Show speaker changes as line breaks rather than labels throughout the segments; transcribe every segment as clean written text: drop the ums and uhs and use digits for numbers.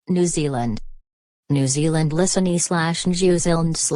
New Zealand. New Zealand New Zealand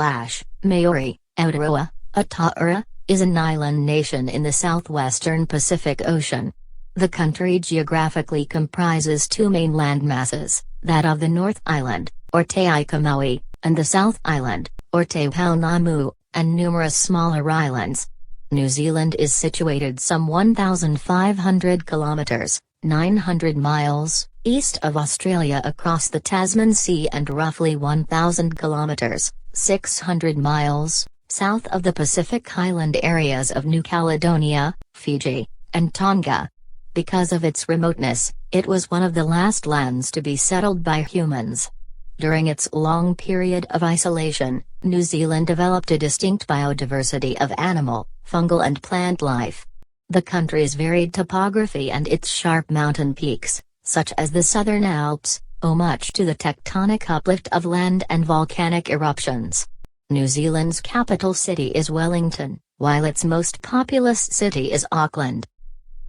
Maori, Aotearoa, Ataura, is an island nation in the southwestern Pacific Ocean. The country geographically comprises two main landmasses, that of the North Island, or Te Ika-a-Māui, and the South Island, or Te Waipounamu, and numerous smaller islands. New Zealand is situated some 1,500 kilometres, 900 miles, east of Australia across the Tasman Sea and roughly 1,000 kilometres, 600 miles, south of the Pacific Highland areas of New Caledonia, Fiji, and Tonga. Because of its remoteness, it was one of the last lands to be settled by humans. During its long period of isolation, New Zealand developed a distinct biodiversity of animal, fungal and plant life. The country's varied topography and its sharp mountain peaks, such as the Southern Alps, owe much to the tectonic uplift of land and volcanic eruptions. New Zealand's capital city is Wellington, while its most populous city is Auckland.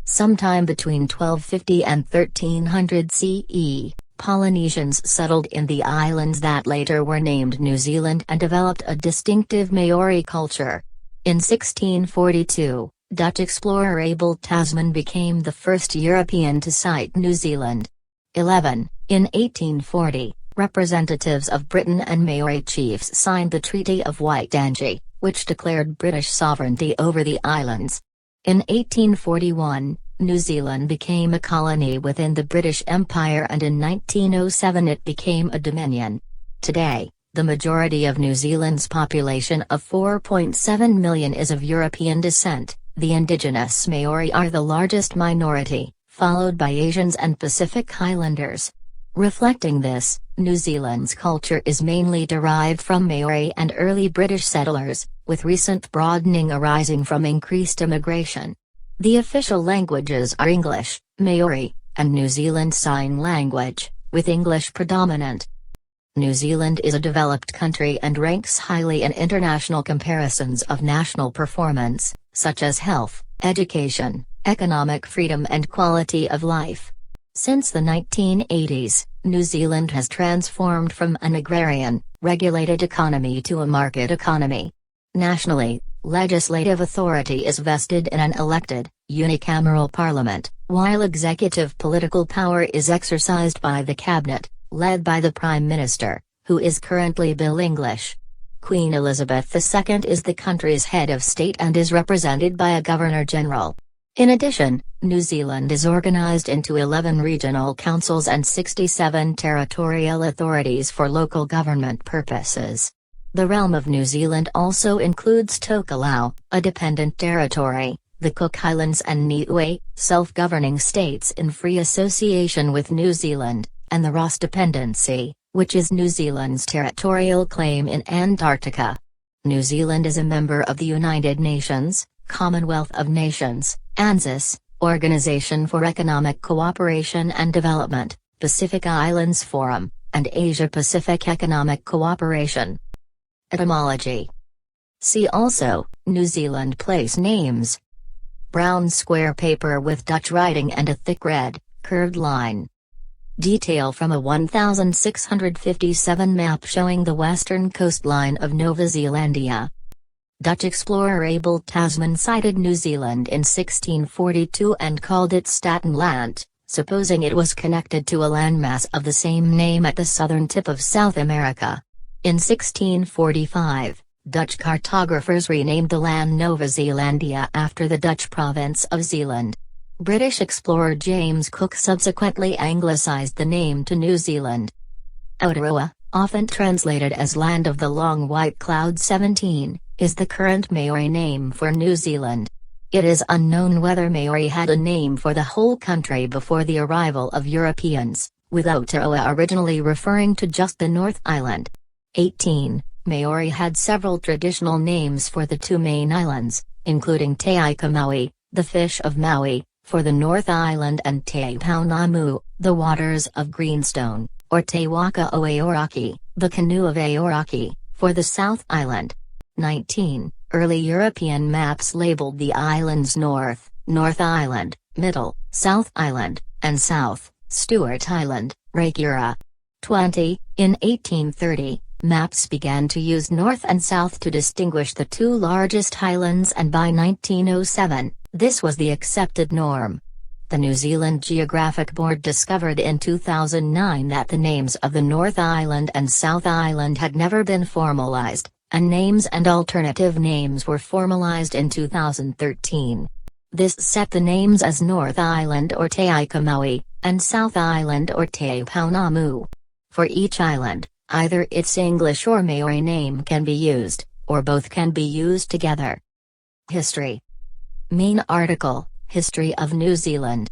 Sometime between 1250 and 1300 CE, Polynesians settled in the islands that later were named New Zealand and developed a distinctive Maori culture. In 1642, Dutch explorer Abel Tasman became the first European to sight New Zealand. 11. In 1840, representatives of Britain and Maori chiefs signed the Treaty of Waitangi, which declared British sovereignty over the islands. In 1841, New Zealand became a colony within the British Empire, and in 1907 it became a dominion. Today, the majority of New Zealand's population of 4.7 million is of European descent. The indigenous Maori are the largest minority, followed by Asians and Pacific Islanders. Reflecting this, New Zealand's culture is mainly derived from Maori and early British settlers, with recent broadening arising from increased immigration. The official languages are English, Maori, and New Zealand Sign Language, with English predominant. New Zealand is a developed country and ranks highly in international comparisons of national performance, such as health, education, economic freedom and quality of life. Since the 1980s, New Zealand has transformed from an agrarian, regulated economy to a market economy. Nationally, legislative authority is vested in an elected, unicameral parliament, while executive political power is exercised by the cabinet, led by the Prime Minister, who is currently Bill English. Queen Elizabeth II is the country's head of state and is represented by a Governor-General. In addition, New Zealand is organized into 11 regional councils and 67 territorial authorities for local government purposes. The realm of New Zealand also includes Tokelau, a dependent territory, the Cook Islands and Niue, self-governing states in free association with New Zealand, and the Ross Dependency, which is New Zealand's territorial claim in Antarctica. New Zealand is a member of the United Nations, Commonwealth of Nations, ANZUS, Organization for Economic Cooperation and Development, Pacific Islands Forum, and Asia-Pacific Economic Cooperation. Etymology. See also, New Zealand place names. Brown square paper with Dutch writing and a thick red, curved line. Detail from a 1657 map showing the western coastline of Nova Zealandia. Dutch explorer Abel Tasman sighted New Zealand in 1642 and called it Staten Land, supposing it was connected to a landmass of the same name at the southern tip of South America. In 1645, Dutch cartographers renamed the land Nova Zealandia after the Dutch province of Zealand. British explorer James Cook subsequently anglicised the name to New Zealand. Aotearoa, often translated as Land of the Long White Cloud 17, is the current Maori name for New Zealand. It is unknown whether Maori had a name for the whole country before the arrival of Europeans, with Aotearoa originally referring to just the North Island. 18. Maori had several traditional names for the two main islands, including Te Ika-a-Māui, the fish of Maui, for the North Island, and Te Waipounamu, the waters of Greenstone, or Te Waka o Aoraki, the canoe of Aoraki, for the South Island. 19. Early European maps labeled the islands North Island, Middle, South Island, and South, Stewart Island, Reikura. 20. In 1830, maps began to use north and south to distinguish the two largest islands, and by 1907, this was the accepted norm. The New Zealand Geographic Board discovered in 2009 that the names of the North Island and South Island had never been formalized, and names and alternative names were formalized in 2013. This set the names as North Island or Te Ika-a-Māui, and South Island or Te Waipounamu. For each island, either its English or Maori name can be used, or both can be used together. History. Main article, History of New Zealand.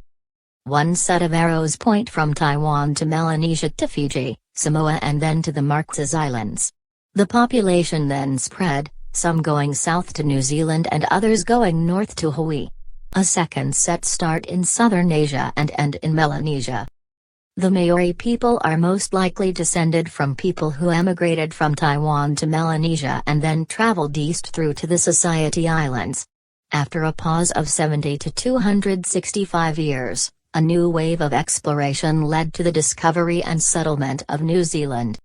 One set of arrows point from Taiwan to Melanesia to Fiji, Samoa and then to the Marquesas Islands. The population then spread, some going south to New Zealand and others going north to Hawaii. A second set start in southern Asia and end in Melanesia. The Maori people are most likely descended from people who emigrated from Taiwan to Melanesia and then traveled east through to the Society Islands. After a pause of 70 to 265 years, a new wave of exploration led to the discovery and settlement of New Zealand.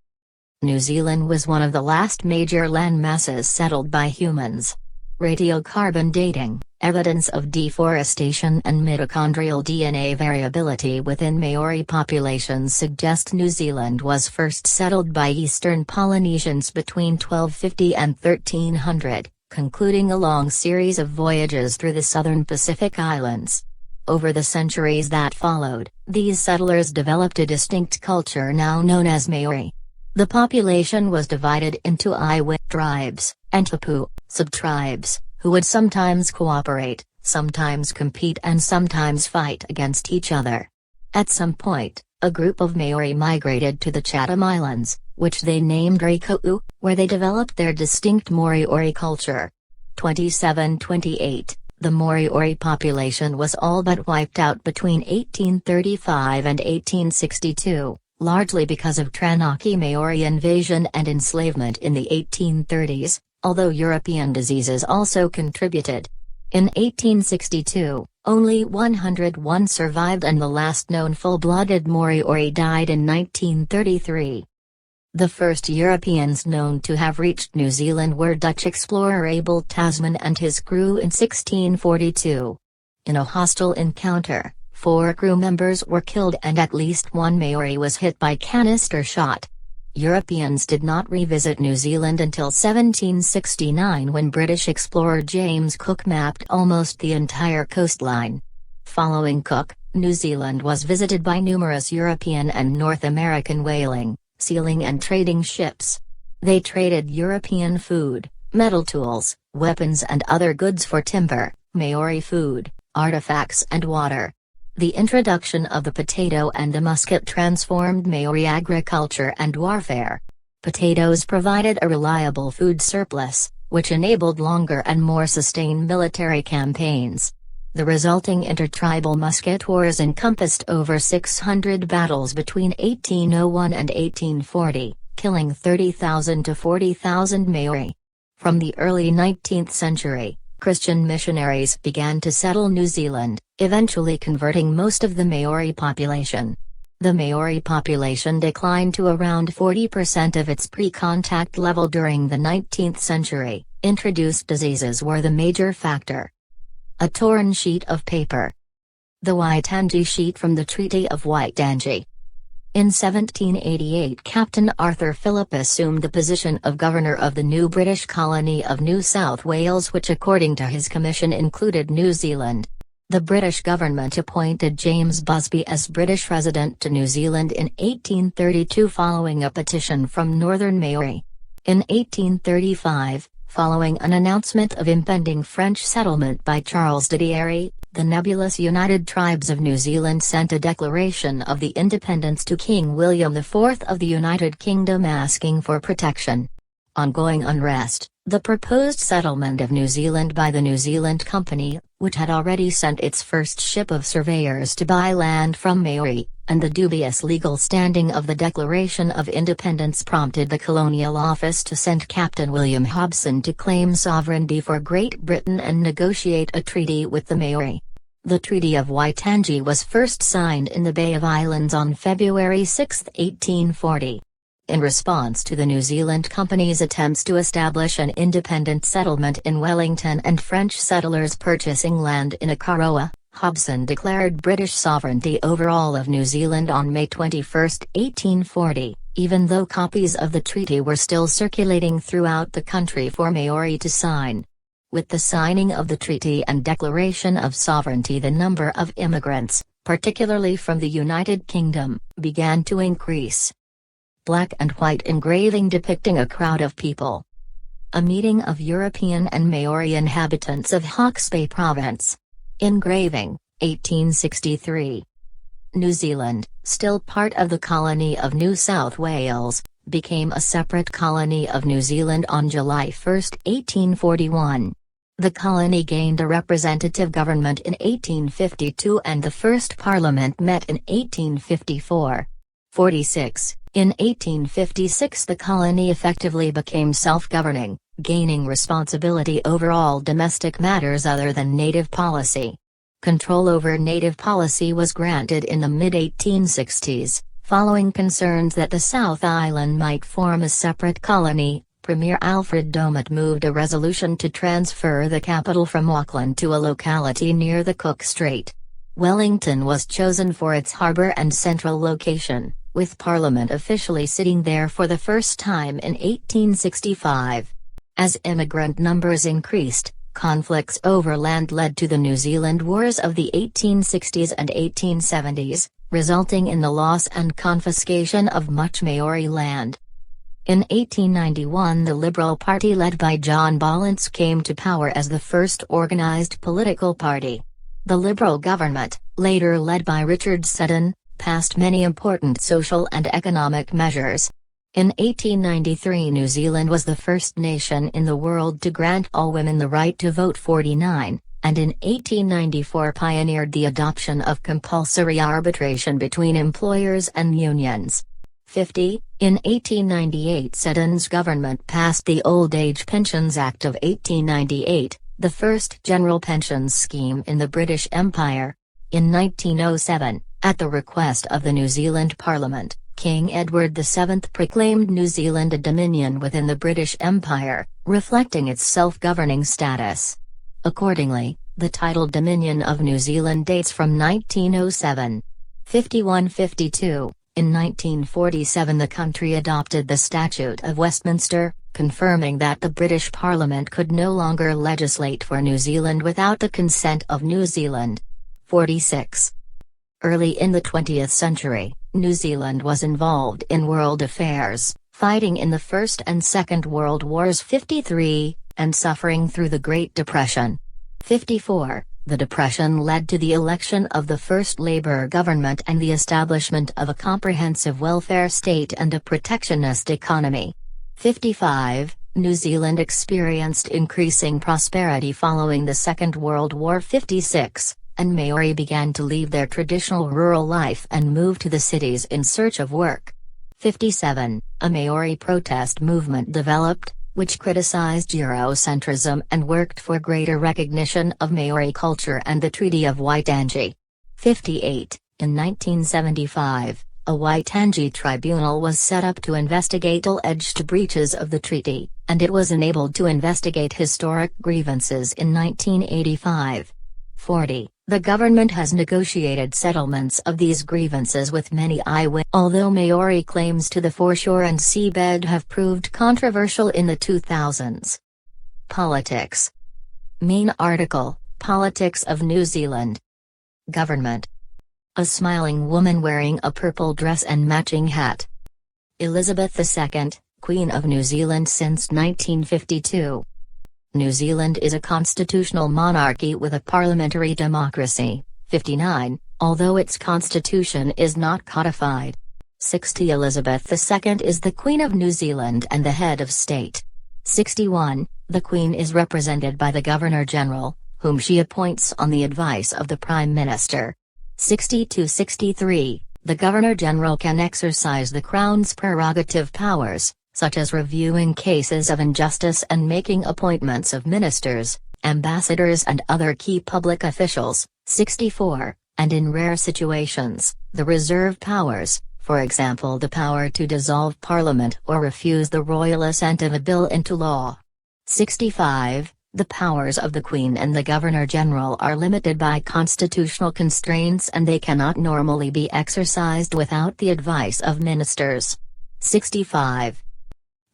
New Zealand was one of the last major landmasses settled by humans. Radiocarbon dating, evidence of deforestation and mitochondrial DNA variability within Maori populations suggest New Zealand was first settled by Eastern Polynesians between 1250 and 1300, concluding a long series of voyages through the southern Pacific Islands. Over the centuries that followed, these settlers developed a distinct culture now known as Maori. The population was divided into Iwi tribes, and Tapu subtribes, who would sometimes cooperate, sometimes compete and sometimes fight against each other. At some point, a group of Maori migrated to the Chatham Islands, which they named Rikau, where they developed their distinct Moriori culture. 2728, the Moriori population was all but wiped out between 1835 and 1862. Largely because of Taranaki Maori invasion and enslavement in the 1830s, although European diseases also contributed. In 1862, only 101 survived and the last known full-blooded Moriori died in 1933. The first Europeans known to have reached New Zealand were Dutch explorer Abel Tasman and his crew in 1642. In a hostile encounter, 4 crew members were killed and at least one Maori was hit by canister shot. Europeans did not revisit New Zealand until 1769 when British explorer James Cook mapped almost the entire coastline. Following Cook, New Zealand was visited by numerous European and North American whaling, sealing and trading ships. They traded European food, metal tools, weapons and other goods for timber, Maori food, artifacts and water. The introduction of the potato and the musket transformed Maori agriculture and warfare. Potatoes provided a reliable food surplus, which enabled longer and more sustained military campaigns. The resulting intertribal musket wars encompassed over 600 battles between 1801 and 1840, killing 30,000 to 40,000 Maori. From the early 19th century, Christian missionaries began to settle New Zealand, eventually converting most of the Maori population. The Maori population declined to around 40% of its pre-contact level during the 19th century. Introduced diseases were the major factor. A torn sheet of paper. The Waitangi sheet from the Treaty of Waitangi. In 1788, Captain Arthur Phillip assumed the position of governor of the new British colony of New South Wales, which according to his commission included New Zealand. The British government appointed James Busby as British resident to New Zealand in 1832 following a petition from Northern Maori. In 1835, following an announcement of impending French settlement by Charles de Dieri, the nebulous United Tribes of New Zealand sent a declaration of the independence to King William IV of the United Kingdom asking for protection. Ongoing unrest, the proposed settlement of New Zealand by the New Zealand Company, which had already sent its first ship of surveyors to buy land from Maori, and the dubious legal standing of the Declaration of Independence prompted the Colonial Office to send Captain William Hobson to claim sovereignty for Great Britain and negotiate a treaty with the Maori. The Treaty of Waitangi was first signed in the Bay of Islands on February 6, 1840. In response to the New Zealand Company's attempts to establish an independent settlement in Wellington and French settlers purchasing land in Ika-a-Māui, Hobson declared British sovereignty over all of New Zealand on May 21, 1840, even though copies of the treaty were still circulating throughout the country for Maori to sign. With the signing of the treaty and declaration of sovereignty, the number of immigrants, particularly from the United Kingdom, began to increase. Black and white engraving depicting a crowd of people. A meeting of European and Maori inhabitants of Hawke's Bay Province. Engraving, 1863. New Zealand, still part of the colony of New South Wales, became a separate colony of New Zealand on July 1, 1841. The colony gained a representative government in 1852 and the first parliament met in 1854. 46. In 1856 the colony effectively became self-governing, gaining responsibility over all domestic matters other than native policy. Control over native policy was granted in the mid-1860s, following concerns that the South Island might form a separate colony. Premier Alfred Domett moved a resolution to transfer the capital from Auckland to a locality near the Cook Strait. Wellington was chosen for its harbour and central location, with Parliament officially sitting there for the first time in 1865. As immigrant numbers increased, conflicts over land led to the New Zealand Wars of the 1860s and 1870s, resulting in the loss and confiscation of much Maori land. In 1891 the Liberal Party led by John Ballance came to power as the first organised political party. The Liberal government, later led by Richard Seddon, passed many important social and economic measures. In 1893 New Zealand was the first nation in the world to grant all women the right to vote. 49, and in 1894 pioneered the adoption of compulsory arbitration between employers and unions. 50, in 1898 Seddon's government passed the Old Age Pensions Act of 1898, the first general pensions scheme in the British Empire. In 1907, at the request of the New Zealand Parliament, King Edward VII proclaimed New Zealand a dominion within the British Empire, reflecting its self-governing status. Accordingly, the title Dominion of New Zealand dates from 1907. 51-52. In 1947 the country adopted the Statute of Westminster, confirming that the British Parliament could no longer legislate for New Zealand without the consent of New Zealand. 46. Early in the 20th century, New Zealand was involved in world affairs, fighting in the First and Second World Wars. 53, and suffering through the Great Depression. 54. The Depression led to the election of the first Labour government and the establishment of a comprehensive welfare state and a protectionist economy. 55. New Zealand experienced increasing prosperity following the Second World War. 56. And Maori began to leave their traditional rural life and move to the cities in search of work. 57. A Maori protest movement developed, which criticized Eurocentrism and worked for greater recognition of Maori culture and the Treaty of Waitangi. 58. In 1975, a Waitangi tribunal was set up to investigate alleged breaches of the treaty, and it was enabled to investigate historic grievances in 1985. 40. The government has negotiated settlements of these grievances with many iwi. Although Maori claims to the foreshore and seabed have proved controversial in the 2000s. Politics. Main article, Politics of New Zealand. Government. A smiling woman wearing a purple dress and matching hat. Elizabeth II, Queen of New Zealand since 1952. New Zealand is a constitutional monarchy with a parliamentary democracy. 59, although its constitution is not codified. 60 Elizabeth II is the Queen of New Zealand and the head of state. 61, the Queen is represented by the Governor-General, whom she appoints on the advice of the Prime Minister. 60-63, the Governor-General can exercise the Crown's prerogative powers, such as reviewing cases of injustice and making appointments of ministers, ambassadors and other key public officials, 64. And in rare situations, the reserved powers, for example the power to dissolve Parliament or refuse the royal assent of a bill into law. 65. The powers of the Queen and the Governor-General are limited by constitutional constraints and they cannot normally be exercised without the advice of ministers. 65.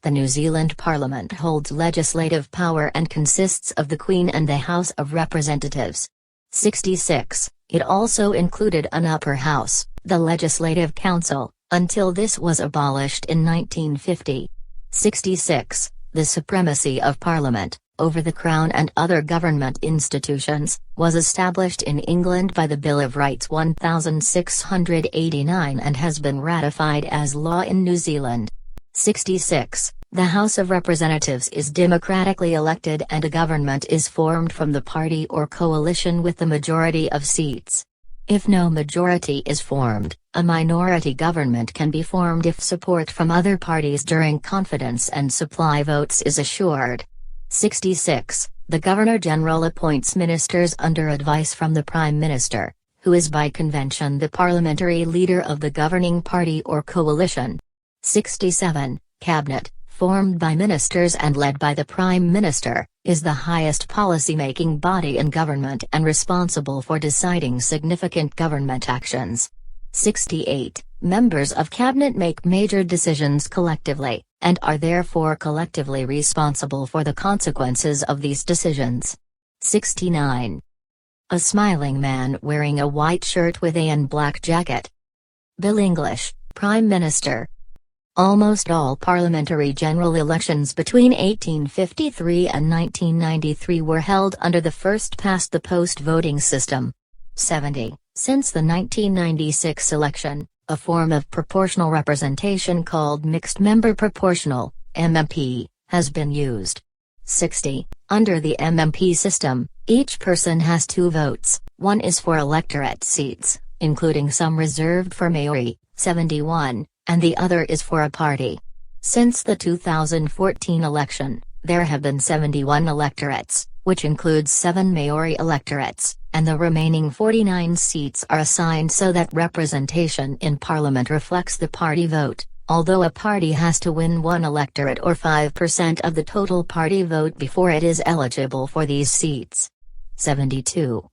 The New Zealand Parliament holds legislative power and consists of the Queen and the House of Representatives. 66. It also included an upper house, the Legislative Council, until this was abolished in 1950. 66. The supremacy of Parliament, over the Crown and other government institutions, was established in England by the Bill of Rights 1689 and has been ratified as law in New Zealand. 66. The House of Representatives is democratically elected and a government is formed from the party or coalition with the majority of seats. If no majority is formed, a minority government can be formed if support from other parties during confidence and supply votes is assured. 66. The Governor-General appoints ministers under advice from the Prime Minister, who is by convention the parliamentary leader of the governing party or coalition. 67. Cabinet, formed by ministers and led by the Prime Minister, is the highest policy-making body in government and responsible for deciding significant government actions. 68. Members of Cabinet make major decisions collectively, and are therefore collectively responsible for the consequences of these decisions. 69. A smiling man wearing a white shirt with a black jacket. Bill English, Prime Minister. Almost all parliamentary general elections between 1853 and 1993 were held under the first-past-the-post voting system. 70. Since the 1996 election, a form of proportional representation called mixed-member proportional, MMP, has been used. 60. Under the MMP system, each person has 2 votes, one is for electorate seats, including some reserved for Maori, 71, and the other is for a party. Since the 2014 election, there have been 71 electorates, which includes 7 Maori electorates, and the remaining 49 seats are assigned so that representation in Parliament reflects the party vote, although a party has to win one electorate or 5% of the total party vote before it is eligible for these seats. 72.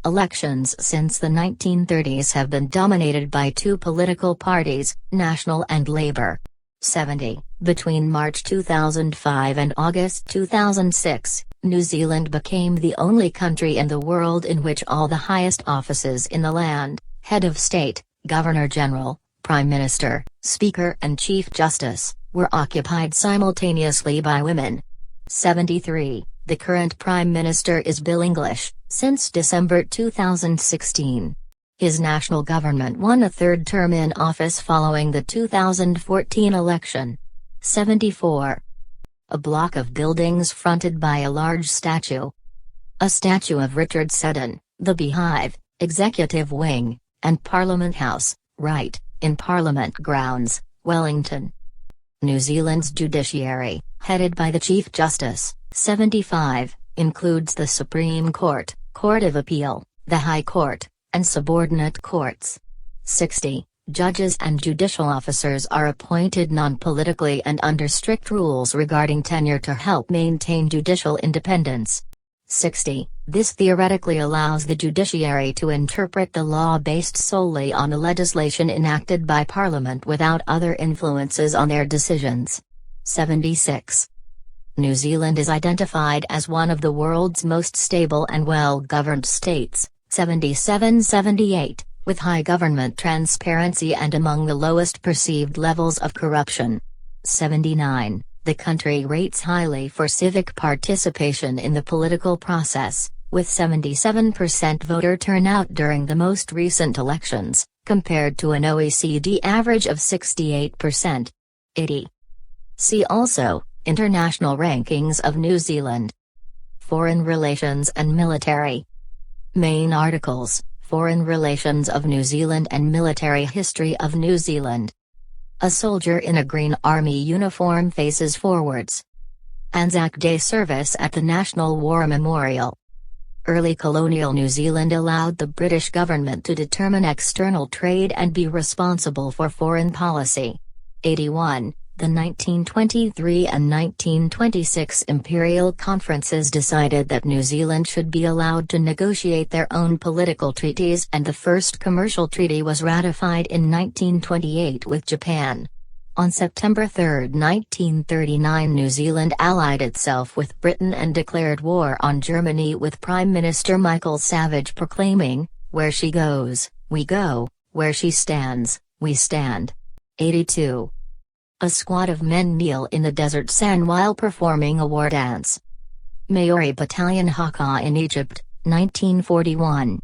Elections since the 1930s have been dominated by 2 political parties, National and Labour. 70. Between March 2005 and August 2006, New Zealand became the only country in the world in which all the highest offices in the land, Head of State, Governor-General, Prime Minister, Speaker and Chief Justice, were occupied simultaneously by women. 73. The current Prime Minister is Bill English, since December 2016. His national government won a 3rd term in office following the 2014 election. 74. A block of buildings fronted by a large statue. A statue of Richard Seddon, the Beehive, Executive Wing, and Parliament House, right, in Parliament Grounds, Wellington. New Zealand's judiciary, headed by the Chief Justice, 75, includes the Supreme Court, Court of Appeal, the High Court, and subordinate courts. 60. Judges and judicial officers are appointed non-politically and under strict rules regarding tenure to help maintain judicial independence. 60. This theoretically allows the judiciary to interpret the law based solely on the legislation enacted by Parliament without other influences on their decisions. 76. New Zealand is identified as one of the world's most stable and well-governed states, 77-78, with high government transparency and among the lowest perceived levels of corruption. 79. The country rates highly for civic participation in the political process, with 77% voter turnout during the most recent elections, compared to an OECD average of 68%. 80. See also, International Rankings of New Zealand. Foreign Relations and Military. Main articles, Foreign Relations of New Zealand and Military History of New Zealand. A soldier in a green army uniform faces forwards. Anzac Day service at the National War Memorial. Early colonial New Zealand allowed the British government to determine external trade and be responsible for foreign policy. 81. The 1923 and 1926 imperial conferences decided that New Zealand should be allowed to negotiate their own political treaties, and the first commercial treaty was ratified in 1928 with Japan. On September 3, 1939, New Zealand allied itself with Britain and declared war on Germany, with Prime Minister Michael Savage proclaiming, "Where she goes, we go, where she stands, we stand." 82. A squad of men kneel in the desert sand while performing a war dance. Maori Battalion Haka in Egypt, 1941.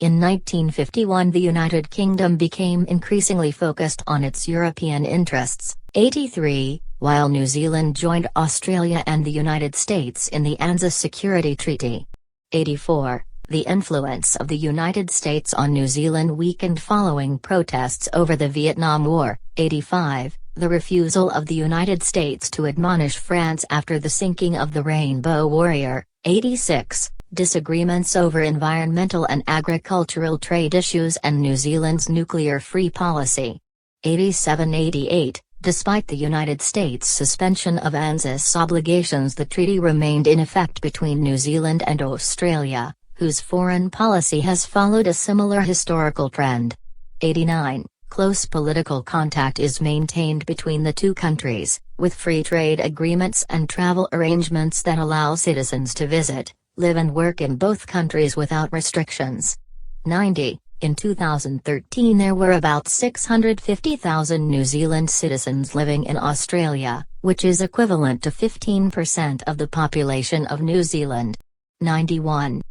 In 1951, the United Kingdom became increasingly focused on its European interests. 83, while New Zealand joined Australia and the United States in the ANZUS Security Treaty. 84, the influence of the United States on New Zealand weakened following protests over the Vietnam War. 85, the refusal of the United States to admonish France after the sinking of the Rainbow Warrior. 86, disagreements over environmental and agricultural trade issues and New Zealand's nuclear-free policy. 87-88, despite the United States' suspension of ANZUS obligations, the treaty remained in effect between New Zealand and Australia, whose foreign policy has followed a similar historical trend. 89, close political contact is maintained between the two countries, with free trade agreements and travel arrangements that allow citizens to visit, live and work in both countries without restrictions. 90. In 2013 there were about 650,000 New Zealand citizens living in Australia, which is equivalent to 15% of the population of New Zealand. 91.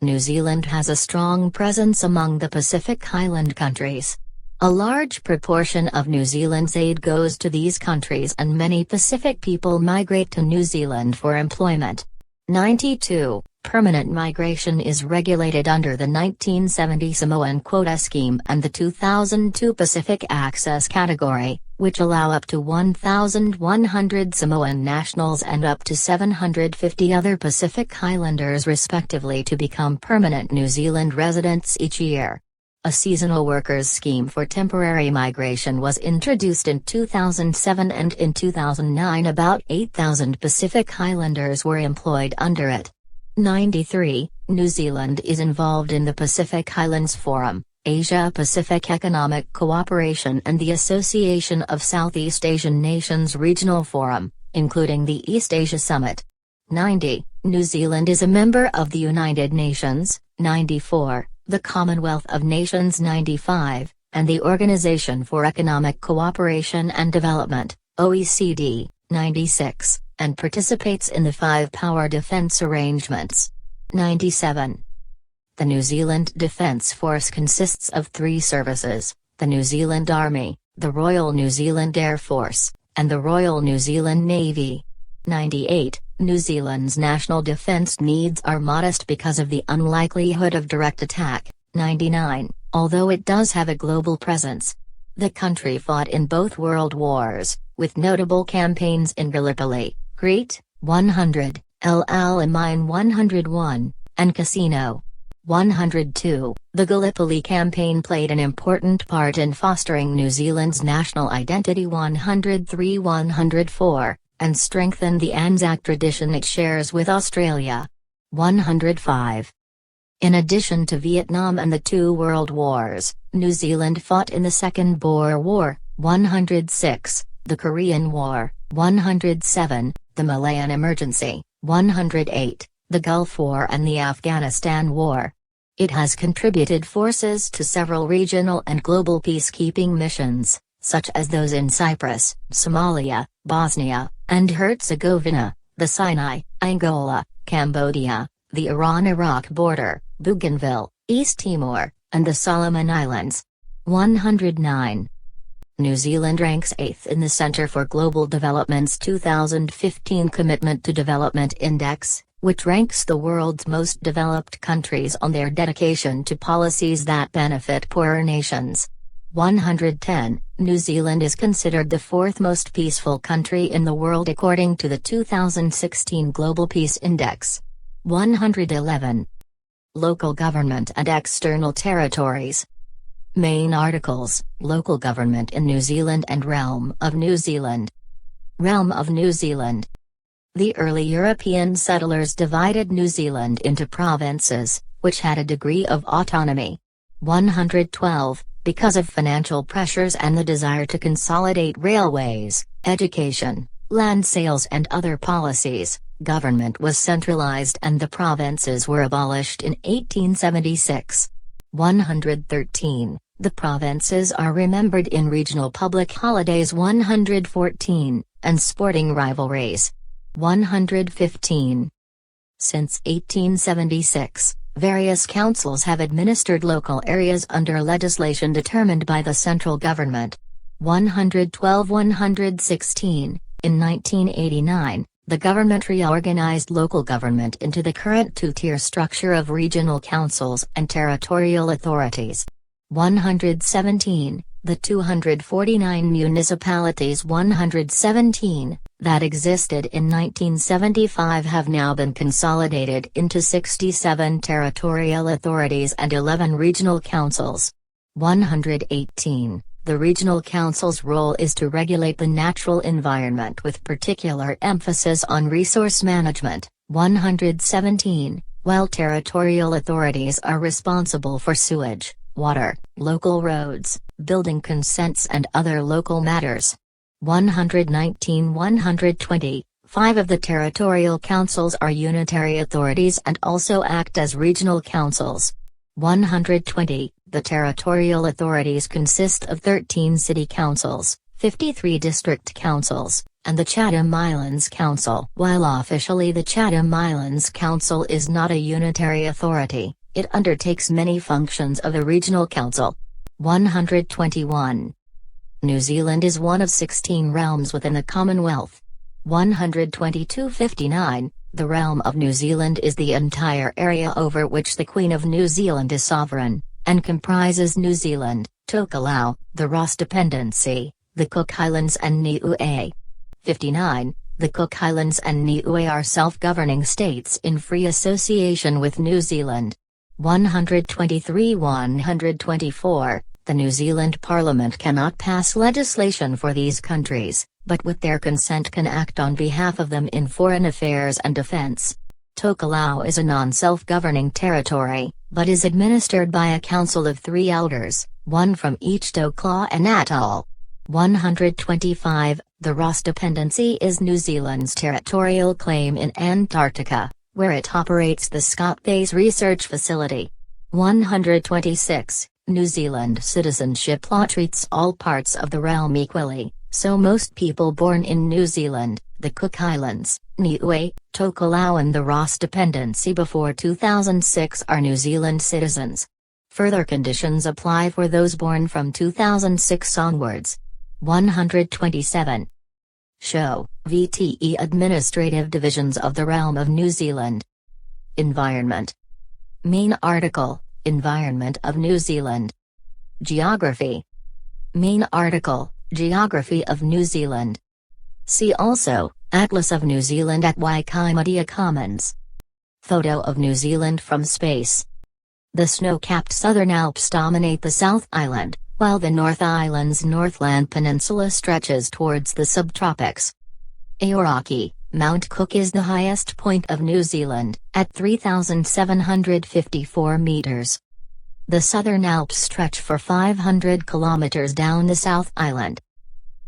New Zealand has a strong presence among the Pacific Island countries. A large proportion of New Zealand's aid goes to these countries, and many Pacific people migrate to New Zealand for employment. 92. Permanent migration is regulated under the 1970 Samoan Quota Scheme and the 2002 Pacific Access Category, which allow up to 1,100 Samoan nationals and up to 750 other Pacific Islanders respectively to become permanent New Zealand residents each year. A seasonal workers scheme for temporary migration was introduced in 2007, and in 2009 about 8,000 Pacific Islanders were employed under it. 93. New Zealand is involved in the Pacific Islands Forum, Asia-Pacific Economic Cooperation and the Association of Southeast Asian Nations Regional Forum, including the East Asia Summit. 90. New Zealand is a member of the United Nations. 94. The Commonwealth of Nations. 95, and the Organization for Economic Cooperation and Development, OECD, 96, and participates in the 5 Power Defence Arrangements. 97. The New Zealand Defence Force consists of 3 services, the New Zealand Army, the Royal New Zealand Air Force, and the Royal New Zealand Navy. 98. New Zealand's national defence needs are modest because of the unlikelihood of direct attack. 99. Although it does have a global presence. The country fought in both world wars, with notable campaigns in Gallipoli, Crete, 100, El Alamein 101, and Cassino. 102. The Gallipoli campaign played an important part in fostering New Zealand's national identity. 103-104. And strengthen the Anzac tradition it shares with Australia. 105. In addition to Vietnam and the 2 world wars, New Zealand fought in the Second Boer War, 106, the Korean War, 107, the Malayan Emergency, 108, the Gulf War and the Afghanistan War. It has contributed forces to several regional and global peacekeeping missions, such as those in Cyprus, Somalia, Bosnia and Herzegovina, the Sinai, Angola, Cambodia, the Iran-Iraq border, Bougainville, East Timor, and the Solomon Islands. 109. New Zealand ranks 8th in the Centre for Global Development's 2015 Commitment to Development Index, which ranks the world's most developed countries on their dedication to policies that benefit poorer nations. 110. New Zealand is considered the 4th most peaceful country in the world according to the 2016 Global Peace Index. 111. Local government and external territories. Main articles: Local government in New Zealand and Realm of New Zealand. Realm of New Zealand. The early European settlers divided New Zealand into provinces, which had a degree of autonomy. 112. Because of financial pressures and the desire to consolidate railways, education, land sales and other policies, government was centralized and the provinces were abolished in 1876. 113. The provinces are remembered in regional public holidays. 114, and sporting rivalries. 115. Since 1876, various councils have administered local areas under legislation determined by the central government. 112-116. In 1989, the government reorganized local government into the current two-tier structure of regional councils and territorial authorities. 117. The 249 municipalities 117 that existed in 1975 have now been consolidated into 67 territorial authorities and 11 regional councils. 118. The regional council's role is to regulate the natural environment with particular emphasis on resource management. 117. While territorial authorities are responsible for sewage, water, local roads, building consents and other local matters. 119-120. 5 of the territorial councils are unitary authorities and also act as regional councils. 120. The territorial authorities consist of 13 city councils, 53 district councils, and the Chatham Islands Council. While officially the Chatham Islands Council is not a unitary authority, it undertakes many functions of a regional council. 121. New Zealand is one of 16 realms within the Commonwealth. 122-59. The realm of New Zealand is the entire area over which the Queen of New Zealand is sovereign, and comprises New Zealand, Tokelau, the Ross Dependency, the Cook Islands and Niue. 59. The Cook Islands and Niue are self-governing states in free association with New Zealand. 123-124. The New Zealand Parliament cannot pass legislation for these countries, but with their consent can act on behalf of them in foreign affairs and defence. Tokelau is a non-self-governing territory, but is administered by a council of 3 elders, one from each Tokelau atoll. 125. The Ross Dependency is New Zealand's territorial claim in Antarctica, where it operates the Scott Base Research Facility. 126. New Zealand citizenship law treats all parts of the realm equally, so most people born in New Zealand, the Cook Islands, Niue, Tokelau and the Ross Dependency before 2006 are New Zealand citizens. Further conditions apply for those born from 2006 onwards. 127. Show, VTE Administrative Divisions of the Realm of New Zealand. Environment. Main article, Environment of New Zealand. Geography. Main article, Geography of New Zealand. See also, Atlas of New Zealand at Wikimedia Commons. Photo of New Zealand from space. The snow-capped Southern Alps dominate the South Island, while the North Island's Northland Peninsula stretches towards the subtropics. Aoraki, Mount Cook is the highest point of New Zealand, at 3,754 meters. The Southern Alps stretch for 500 kilometers down the South Island.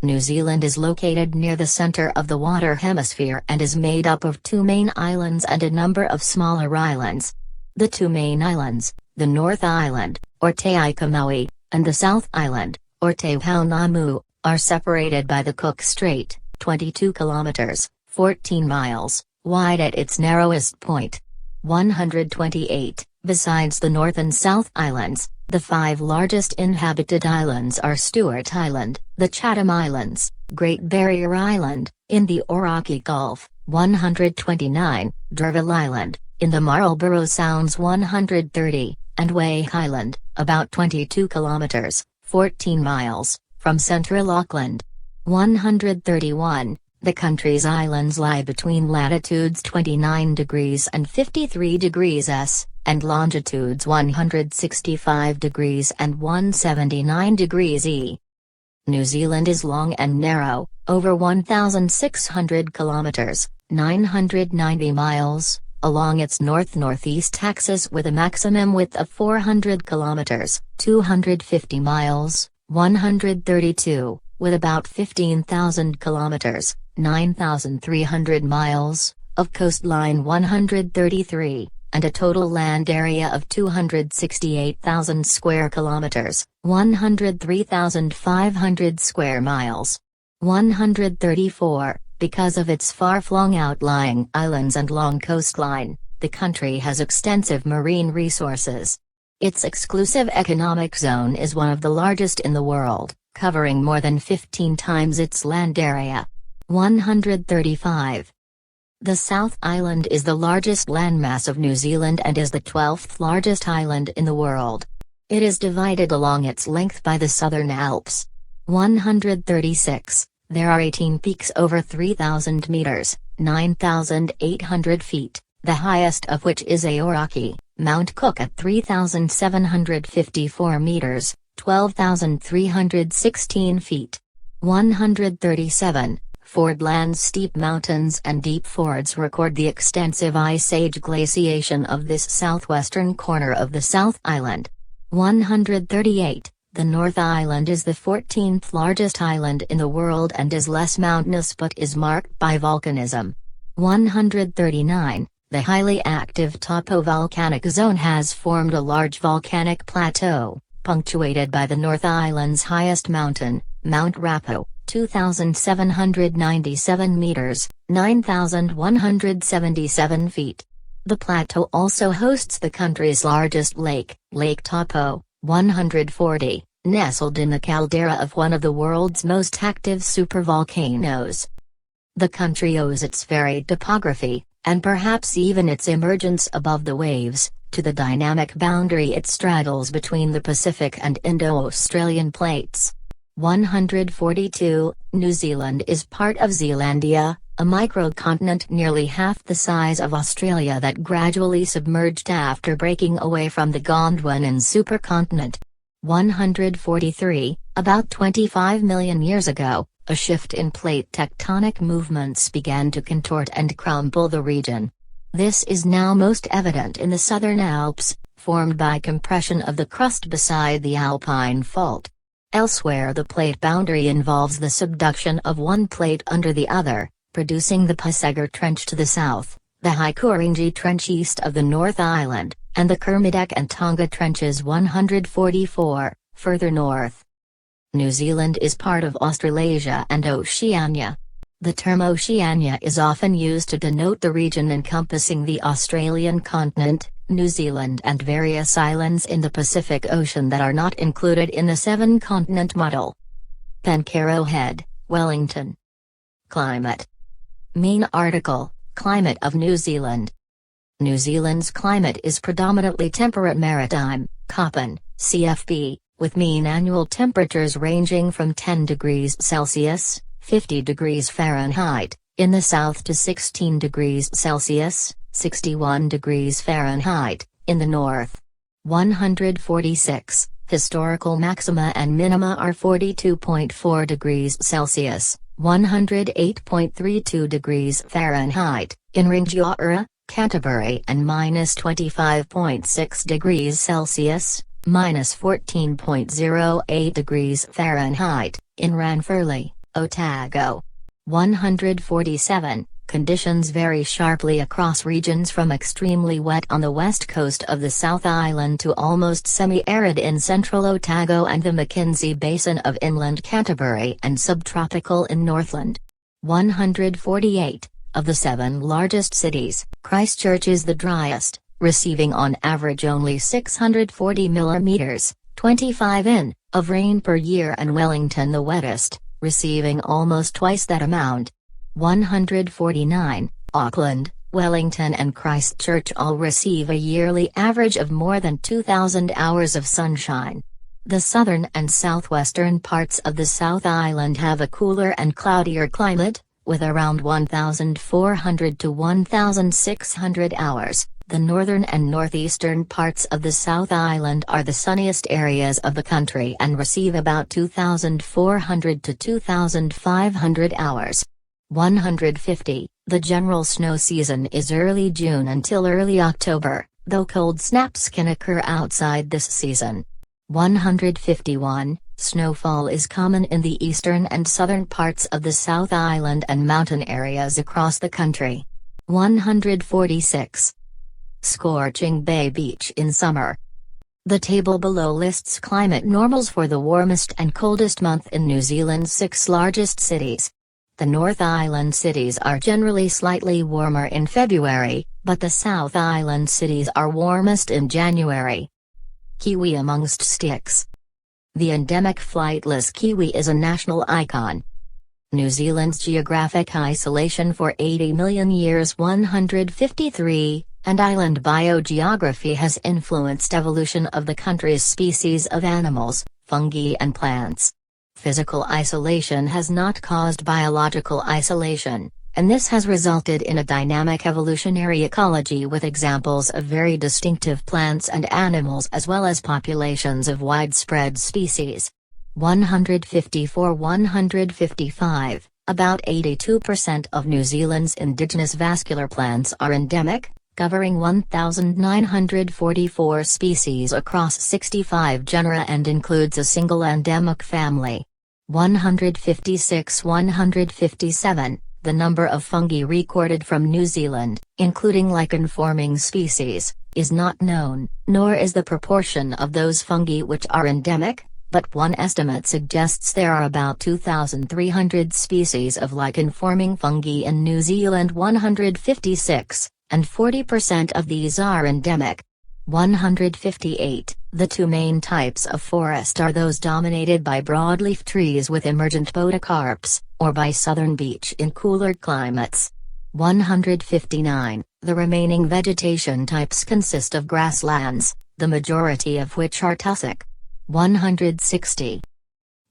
New Zealand is located near the center of the water hemisphere and is made up of 2 main islands and a number of smaller islands. The 2 main islands, the North Island, or Te Ika-a-Māui, and the South Island, or Te Waipounamu, are separated by the Cook Strait, 22 kilometers, 14 miles, wide at its narrowest point. 128. Besides the North and South Islands, the 5 largest inhabited islands are Stewart Island, the Chatham Islands, Great Barrier Island, in the Aoraki Gulf, 129, D'Urville Island, in the Marlborough Sounds 130, and Way Island, about 22 kilometers, 14 miles, from central Auckland. 131. The country's islands lie between latitudes 29 degrees and 53 degrees S, and longitudes 165 degrees and 179 degrees E. New Zealand is long and narrow, over 1,600 kilometres, 990 miles, along its north-northeast axis with a maximum width of 400 kilometres, 250 miles, 132, with about 15,000 kilometres, 9,300 miles, of coastline 133, and a total land area of 268,000 square kilometers, 103,500 square miles. 134. Because of its far-flung outlying islands and long coastline, the country has extensive marine resources. Its exclusive economic zone is one of the largest in the world, covering more than 15 times its land area. 135. The South Island is the largest landmass of New Zealand and is the 12th largest island in the world. It is divided along its length by the Southern Alps. 136. There are 18 peaks over 3,000 meters, 9,800 feet, the highest of which is Aoraki, Mount Cook at 3,754 meters, 12,316 feet. 137. Fordland's steep mountains and deep fords record the extensive Ice Age glaciation of this southwestern corner of the South Island. 138. The North Island is the 14th largest island in the world and is less mountainous but is marked by volcanism. 139. The highly active topovolcanic zone has formed a large volcanic plateau, punctuated by the North Island's highest mountain, Mount Rapo, 2,797 meters, 9,177 feet. The plateau also hosts the country's largest lake, Lake Taupo, 140, nestled in the caldera of one of the world's most active supervolcanoes. The country owes its varied topography, and perhaps even its emergence above the waves, to the dynamic boundary it straddles between the Pacific and Indo-Australian plates. 142. New Zealand is part of Zealandia, a microcontinent nearly half the size of Australia that gradually submerged after breaking away from the Gondwanan supercontinent. 143. About 25 million years ago, a shift in plate tectonic movements began to contort and crumble the region. This is now most evident in the Southern Alps, formed by compression of the crust beside the Alpine Fault. Elsewhere the plate boundary involves the subduction of one plate under the other, producing the Passenger Trench to the south, the Haikuringi Trench east of the North Island, and the Kermadec and Tonga Trenches 144, further north. New Zealand is part of Australasia and Oceania. The term Oceania is often used to denote the region encompassing the Australian continent, New Zealand and various islands in the Pacific Ocean that are not included in the seven-continent model. Pencarrow Head, Wellington. Climate. Main article, Climate of New Zealand. New Zealand's climate is predominantly temperate maritime, Köppen, CFB, with mean annual temperatures ranging from 10 degrees Celsius, 50 degrees Fahrenheit, in the south to 16 degrees Celsius, 61 degrees Fahrenheit, in the north. 146. Historical maxima and minima are 42.4 degrees Celsius, 108.32 degrees Fahrenheit, in Rangiora, Canterbury and -25.6 degrees Celsius, -14.08 degrees Fahrenheit, in Ranfurly, Otago. 147. Conditions vary sharply across regions from extremely wet on the west coast of the South Island to almost semi-arid in central Otago and the Mackenzie Basin of inland Canterbury and subtropical in Northland. 148. Of the 7 largest cities, Christchurch is the driest, receiving on average only 640 mm, 25 in, of rain per year, and Wellington the wettest, receiving almost twice that amount. 149. Auckland, Wellington and Christchurch all receive a yearly average of more than 2,000 hours of sunshine. The southern and southwestern parts of the South Island have a cooler and cloudier climate, with around 1,400 to 1,600 hours. The northern and northeastern parts of the South Island are the sunniest areas of the country and receive about 2,400 to 2,500 hours. 150. The general snow season is early June until early October, though cold snaps can occur outside this season. 151. Snowfall is common in the eastern and southern parts of the South Island and mountain areas across the country. 146. Scorching Bay Beach in summer. The table below lists climate normals for the warmest and coldest month in New Zealand's 6 largest cities. The North Island cities are generally slightly warmer in February, but the South Island cities are warmest in January. Kiwi amongst sticks. The endemic flightless kiwi is a national icon. New Zealand's geographic isolation for 80 million years 153, and island biogeography has influenced evolution of the country's species of animals, fungi and plants. Physical isolation has not caused biological isolation, and this has resulted in a dynamic evolutionary ecology with examples of very distinctive plants and animals as well as populations of widespread species. 154-155, about 82% of New Zealand's indigenous vascular plants are endemic, covering 1,944 species across 65 genera and includes a single endemic family. 156-157, the number of fungi recorded from New Zealand, including lichen-forming species, is not known, nor is the proportion of those fungi which are endemic, but one estimate suggests there are about 2,300 species of lichen-forming fungi in New Zealand 156. And 40% of these are endemic. 158. The 2 main types of forest are those dominated by broadleaf trees with emergent podocarps, or by southern beech in cooler climates. 159. The remaining vegetation types consist of grasslands, the majority of which are tussock. 160.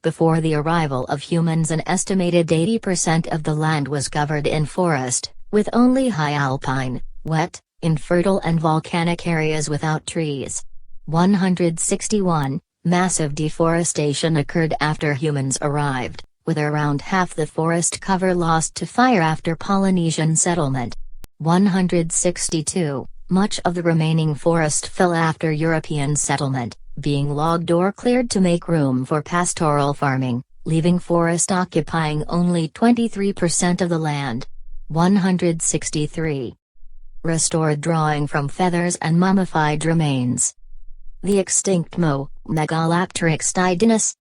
Before the arrival of humans, an estimated 80% of the land was covered in forest, with only high alpine, wet, infertile and volcanic areas without trees. 161. Massive deforestation occurred after humans arrived, with around half the forest cover lost to fire after Polynesian settlement. 162. Much of the remaining forest fell after European settlement, being logged or cleared to make room for pastoral farming, leaving forest occupying only 23% of the land. 163. Restored drawing from feathers and mummified remains. The extinct Megalopteryx didynus.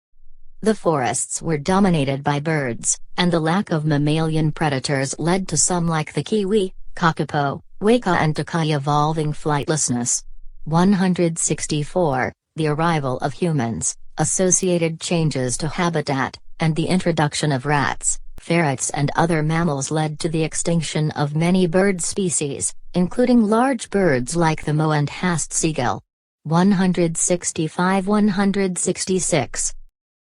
The forests were dominated by birds, and the lack of mammalian predators led to some like the kiwi, kakapo, waka and takai evolving flightlessness. 164. The arrival of humans, associated changes to habitat, and the introduction of rats, ferrets and other mammals led to the extinction of many bird species, including large birds like the moa and hast seagull. 165-166.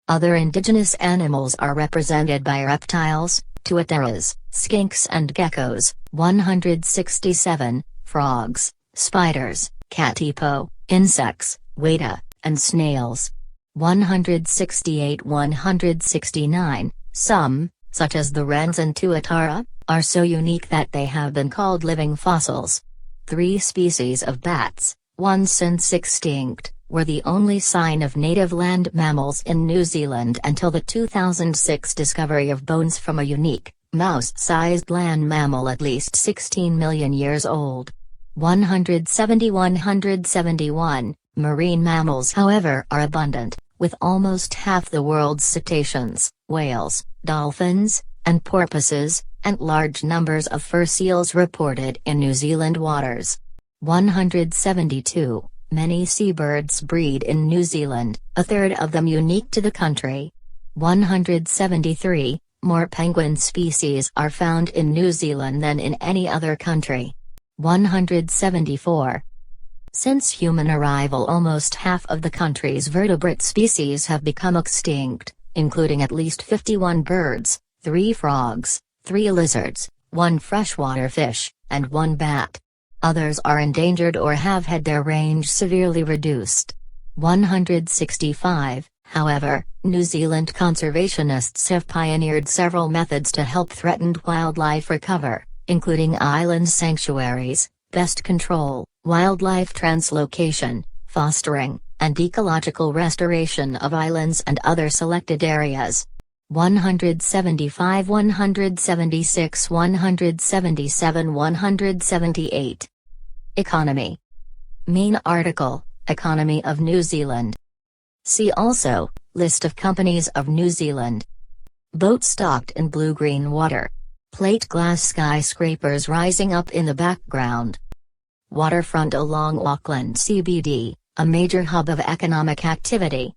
Other indigenous animals are represented by reptiles, tuateras, skinks and geckos. 167. Frogs, spiders, katipo, insects, weta, and snails. 168-169. Some, such as the wrens and tuatara, are so unique that they have been called living fossils. 3 species of bats, one since extinct, were the only sign of native land mammals in New Zealand until the 2006 discovery of bones from a unique, mouse-sized land mammal at least 16 million years old. 171. Marine mammals, however, are abundant, with almost half the world's cetaceans, whales, dolphins, and porpoises, and large numbers of fur seals reported in New Zealand waters. 172. Many seabirds breed in New Zealand, a third of them unique to the country. 173. More penguin species are found in New Zealand than in any other country. 174. Since human arrival, almost half of the country's vertebrate species have become extinct, including at least 51 birds, 3 frogs, 3 lizards, 1 freshwater fish, and 1 bat. Others are endangered or have had their range severely reduced. 165. However, New Zealand conservationists have pioneered several methods to help threatened wildlife recover, including island sanctuaries, pest control, wildlife translocation, fostering, and ecological restoration of islands and other selected areas. 175, 176, 177, 178. Economy. Main article, Economy of New Zealand. See also, List of companies of New Zealand. Boat stocked in blue-green water. Plate glass skyscrapers rising up in the background. Waterfront along Auckland CBD, a major hub of economic activity.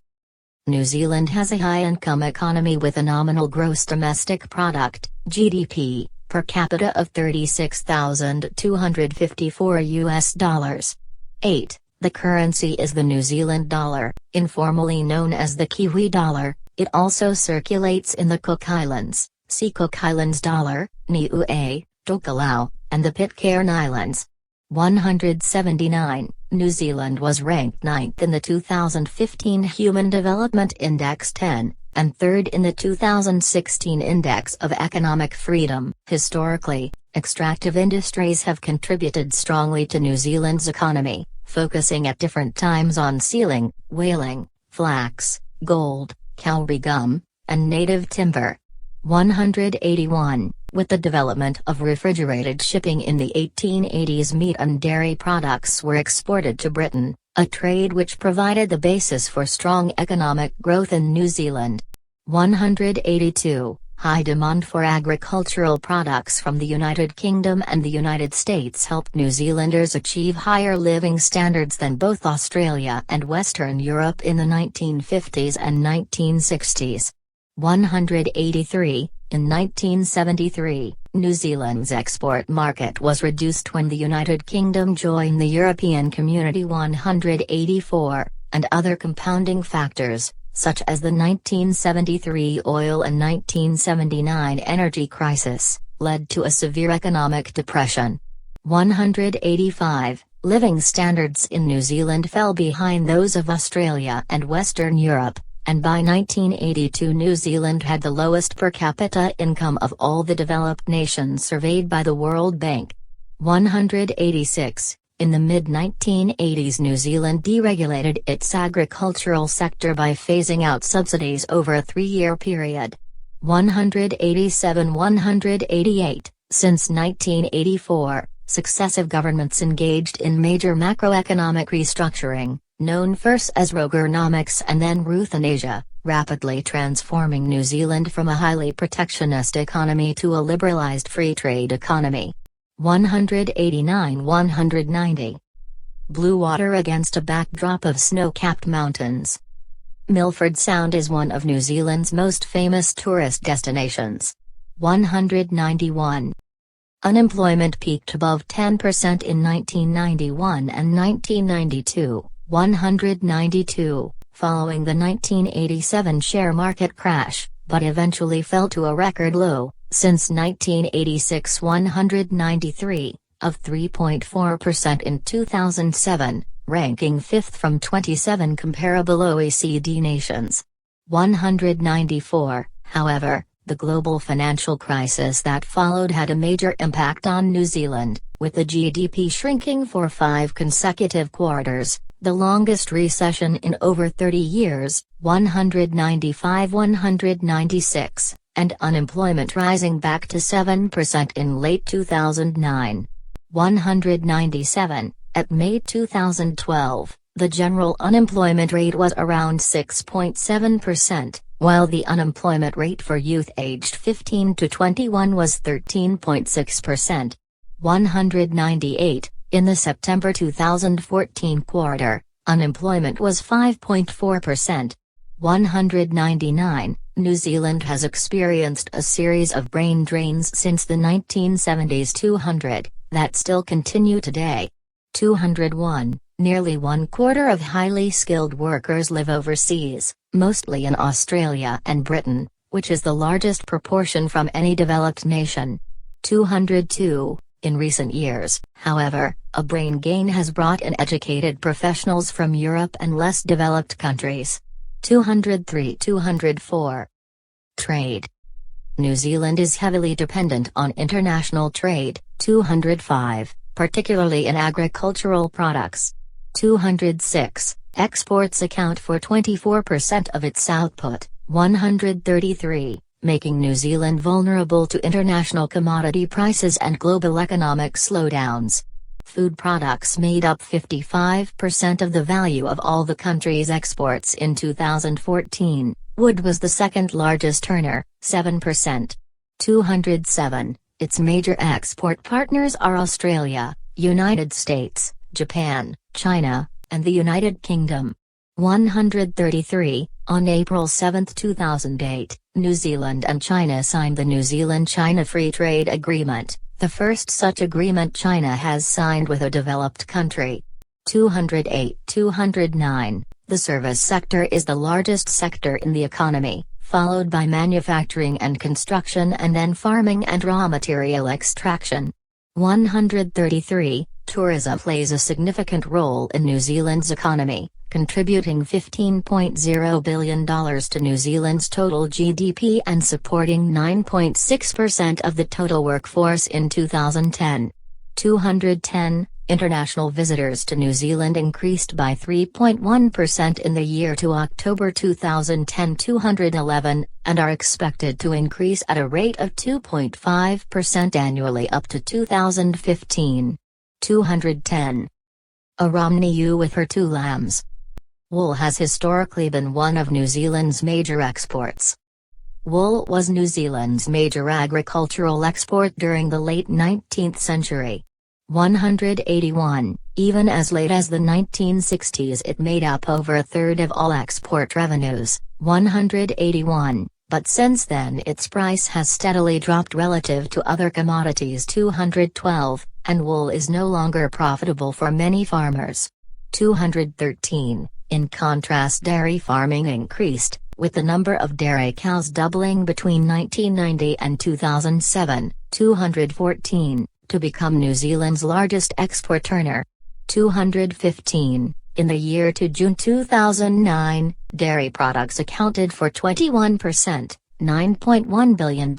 New Zealand has a high-income economy with a nominal gross domestic product, GDP, per capita of $36,254. 8. The currency is the New Zealand dollar, informally known as the Kiwi dollar. It also circulates in the Cook Islands, see Cook Islands dollar, Niue, Tokelau, and the Pitcairn Islands. 179. New Zealand was ranked 9th in the 2015 Human Development Index 10, and 3rd in the 2016 Index of Economic Freedom. Historically, extractive industries have contributed strongly to New Zealand's economy, focusing at different times on sealing, whaling, flax, gold, kauri gum, and native timber. 181. With the development of refrigerated shipping in the 1880s, meat and dairy products were exported to Britain, a trade which provided the basis for strong economic growth in New Zealand. 182. High demand for agricultural products from the United Kingdom and the United States helped New Zealanders achieve higher living standards than both Australia and Western Europe in the 1950s and 1960s. 183. In 1973, New Zealand's export market was reduced when the United Kingdom joined the European Community. 184, and other compounding factors, such as the 1973 oil and 1979 energy crisis, led to a severe economic depression. 185. Living standards in New Zealand fell behind those of Australia and Western Europe, and by 1982 New Zealand had the lowest per capita income of all the developed nations surveyed by the World Bank. 186. In the mid-1980s New Zealand deregulated its agricultural sector by phasing out subsidies over a 3-year period. 187-188. Since 1984, successive governments engaged in major macroeconomic restructuring, known first as Rogernomics and then Ruthanasia, rapidly transforming New Zealand from a highly protectionist economy to a liberalized free trade economy. 189-190. Blue water against a backdrop of snow-capped mountains. Milford Sound is one of New Zealand's most famous tourist destinations. 191. Unemployment peaked above 10% in 1991 and 1992. 192, following the 1987 share market crash, but eventually fell to a record low, since 1986. 193, of 3.4% in 2007, ranking 5th from 27 comparable OECD nations. 194, however, the global financial crisis that followed had a major impact on New Zealand, with the GDP shrinking for 5 consecutive quarters, the longest recession in over 30 years, 195-196, and unemployment rising back to 7% in late 2009. 197, at May 2012, the general unemployment rate was around 6.7%, while the unemployment rate for youth aged 15 to 21 was 13.6%. 198, in the September 2014 quarter, unemployment was 5.4%. 199, New Zealand has experienced a series of brain drains since the 1970s. 200, that still continue today. 201, nearly 1/4 of highly skilled workers live overseas, mostly in Australia and Britain, which is the largest proportion from any developed nation. 202. In recent years, however, a brain gain has brought in educated professionals from Europe and less developed countries. 203-204. Trade. New Zealand is heavily dependent on international trade. 205, particularly in agricultural products. 206. Exports account for 24% of its output. 133, making New Zealand vulnerable to international commodity prices and global economic slowdowns. Food products made up 55% of the value of all the country's exports in 2014. Wood was the second largest earner, 7%. 207. Its major export partners are Australia, United States, Japan, China, and the United Kingdom. 133. On April 7, 2008, New Zealand and China signed the New Zealand-China Free Trade Agreement, the first such agreement China has signed with a developed country. 208-209. The service sector is the largest sector in the economy, followed by manufacturing and construction and then farming and raw material extraction. 133. Tourism plays a significant role in New Zealand's economy, contributing $15.0 billion to New Zealand's total GDP and supporting 9.6% of the total workforce in 2010. 210. International visitors to New Zealand increased by 3.1% in the year to October 2010 211, and are expected to increase at a rate of 2.5% annually up to 2015. 210. A Romney ewe with her 2 lambs. Wool has historically been one of New Zealand's major exports. Wool was New Zealand's major agricultural export during the late 19th century. 181. Even as late as the 1960s it made up over a third of all export revenues. 181. But since then its price has steadily dropped relative to other commodities. 212, and wool is no longer profitable for many farmers. 213. In contrast, dairy farming increased, with the number of dairy cows doubling between 1990 and 2007. 214. To become New Zealand's largest export earner. 215. In the year to June 2009, dairy products accounted for 21%, $9.1 billion,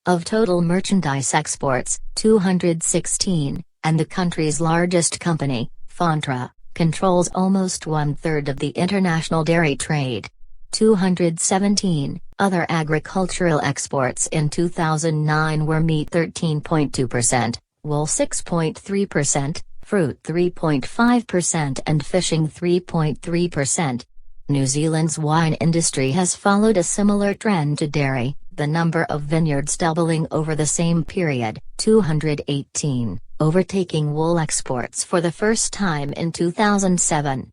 of total merchandise exports. 216, and the country's largest company, Fonterra, controls almost one-third of the international dairy trade. 217. Other agricultural exports in 2009 were meat 13.2%, wool 6.3%, fruit 3.5% and fishing 3.3%. New Zealand's wine industry has followed a similar trend to dairy, the number of vineyards doubling over the same period. 218, overtaking wool exports for the first time in 2007.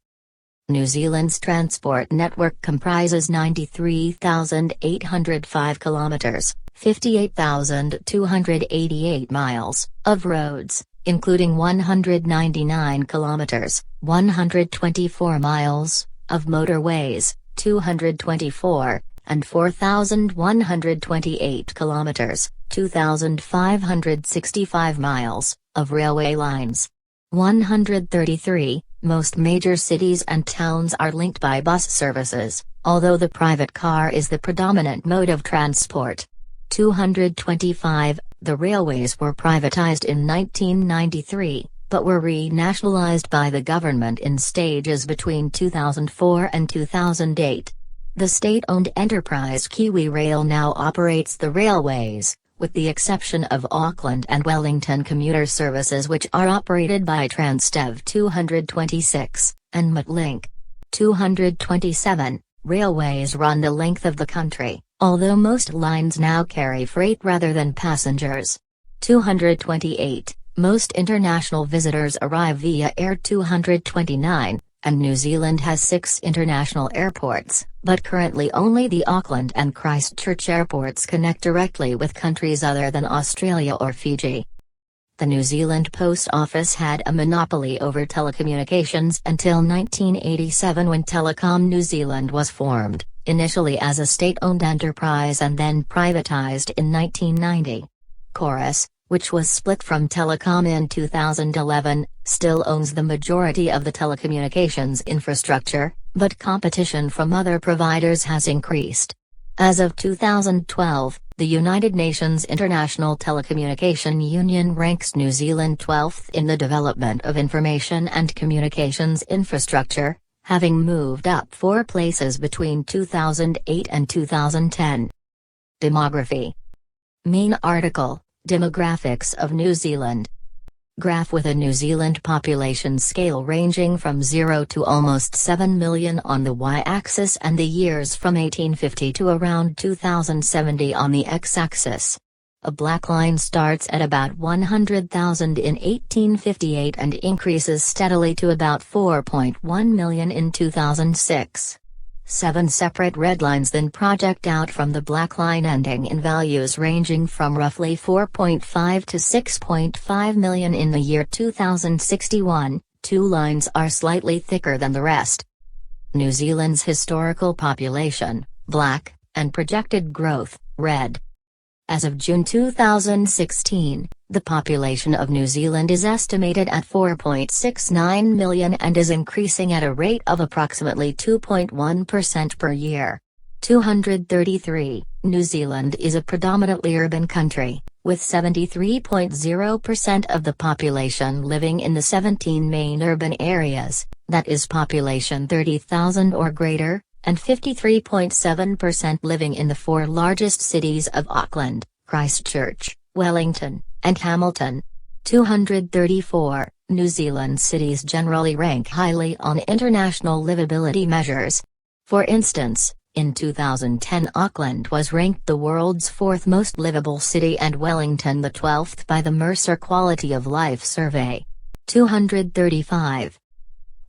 New Zealand's transport network comprises 93,805 kilometres, 58,288 miles, of roads, including 199 kilometres, 124 miles, of motorways, 224, and 4,128 kilometres, 2,565 miles, of railway lines. 133. Most major cities and towns are linked by bus services, although the private car is the predominant mode of transport. 225. The railways were privatized in 1993, but were renationalized by the government in stages between 2004 and 2008. The state-owned enterprise KiwiRail now operates the railways, with the exception of Auckland and Wellington commuter services which are operated by Transdev 226, and Metlink. 227. Railways run the length of the country, although most lines now carry freight rather than passengers. 228. Most international visitors arrive via Air 229, and New Zealand has 6 international airports, but currently only the Auckland and Christchurch airports connect directly with countries other than Australia or Fiji. The New Zealand Post Office had a monopoly over telecommunications until 1987 when Telecom New Zealand was formed, initially as a state-owned enterprise and then privatized in 1990. Chorus, which was split from Telecom in 2011, still owns the majority of the telecommunications infrastructure, but competition from other providers has increased. As of 2012, the United Nations International Telecommunication Union ranks New Zealand 12th in the development of information and communications infrastructure, having moved up 4 places between 2008 and 2010. Demography. Main article, Demographics of New Zealand. Graph with a New Zealand population scale ranging from 0 to almost 7 million on the y-axis and the years from 1850 to around 2070 on the x-axis. A black line starts at about 100,000 in 1858 and increases steadily to about 4.1 million in 2006. 7 separate red lines then project out from the black line ending in values ranging from roughly 4.5 to 6.5 million in the year 2061. 2 lines are slightly thicker than the rest. New Zealand's historical population, black, and projected growth, red. As of June 2016, the population of New Zealand is estimated at 4.69 million and is increasing at a rate of approximately 2.1% per year. 233. New Zealand is a predominantly urban country, with 73.0% of the population living in the 17 main urban areas, that is population 30,000 or greater, and 53.7% living in the 4 largest cities of Auckland, Christchurch, Wellington, and Hamilton. 234. New Zealand cities generally rank highly on international livability measures. For instance, in 2010 Auckland was ranked the world's 4th most livable city and Wellington the 12th by the Mercer Quality of Life Survey. 235.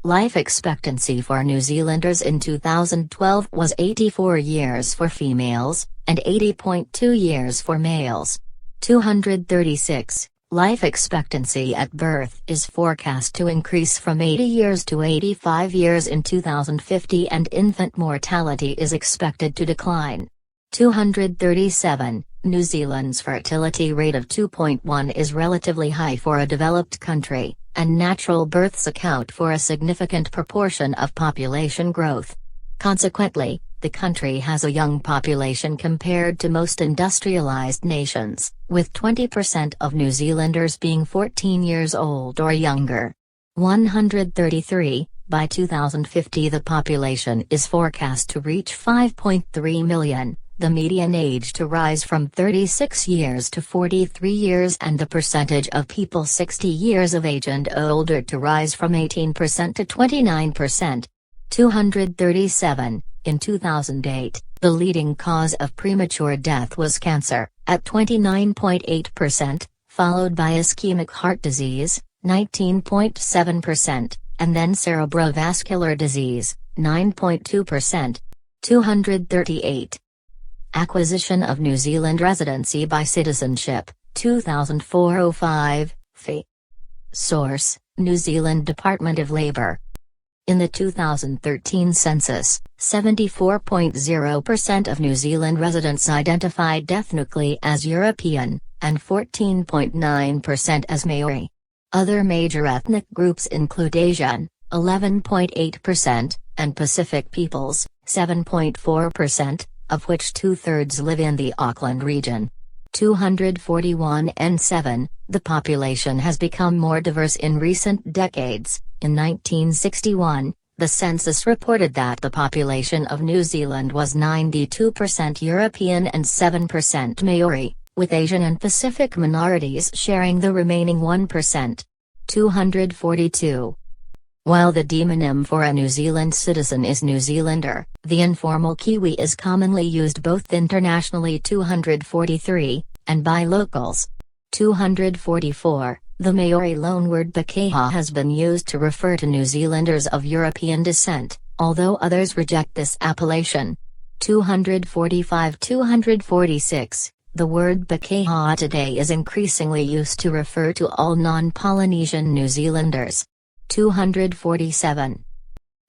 Life expectancy for New Zealanders in 2012 was 84 years for females, and 80.2 years for males. 236. Life expectancy at birth is forecast to increase from 80 years to 85 years in 2050 and infant mortality is expected to decline. 237. New Zealand's fertility rate of 2.1 is relatively high for a developed country, and natural births account for a significant proportion of population growth. Consequently, the country has a young population compared to most industrialized nations, with 20% of New Zealanders being 14 years old or younger. 133. By 2050 the population is forecast to reach 5.3 million, the median age to rise from 36 years to 43 years and the percentage of people 60 years of age and older to rise from 18% to 29%. 237. In 2008, the leading cause of premature death was cancer, at 29.8%, followed by ischemic heart disease, 19.7%, and then cerebrovascular disease, 9.2%. 238. Acquisition of New Zealand residency by citizenship, 2004-05, fee. Source, New Zealand Department of Labour. In the 2013 census, 74.0% of New Zealand residents identified ethnically as European, and 14.9% as Maori. Other major ethnic groups include Asian, 11.8%, and Pacific peoples, 7.4%, of which 2/3 live in the Auckland region. 241 and 7, the population has become more diverse in recent decades. In 1961, the census reported that the population of New Zealand was 92% European and 7% Maori, with Asian and Pacific minorities sharing the remaining 1%. 242. While the demonym for a New Zealand citizen is New Zealander, the informal Kiwi is commonly used both internationally. 243, and by locals. 244. The Maori loanword Pakeha has been used to refer to New Zealanders of European descent, although others reject this appellation. 245-246. The word Pakeha today is increasingly used to refer to all non-Polynesian New Zealanders. 247.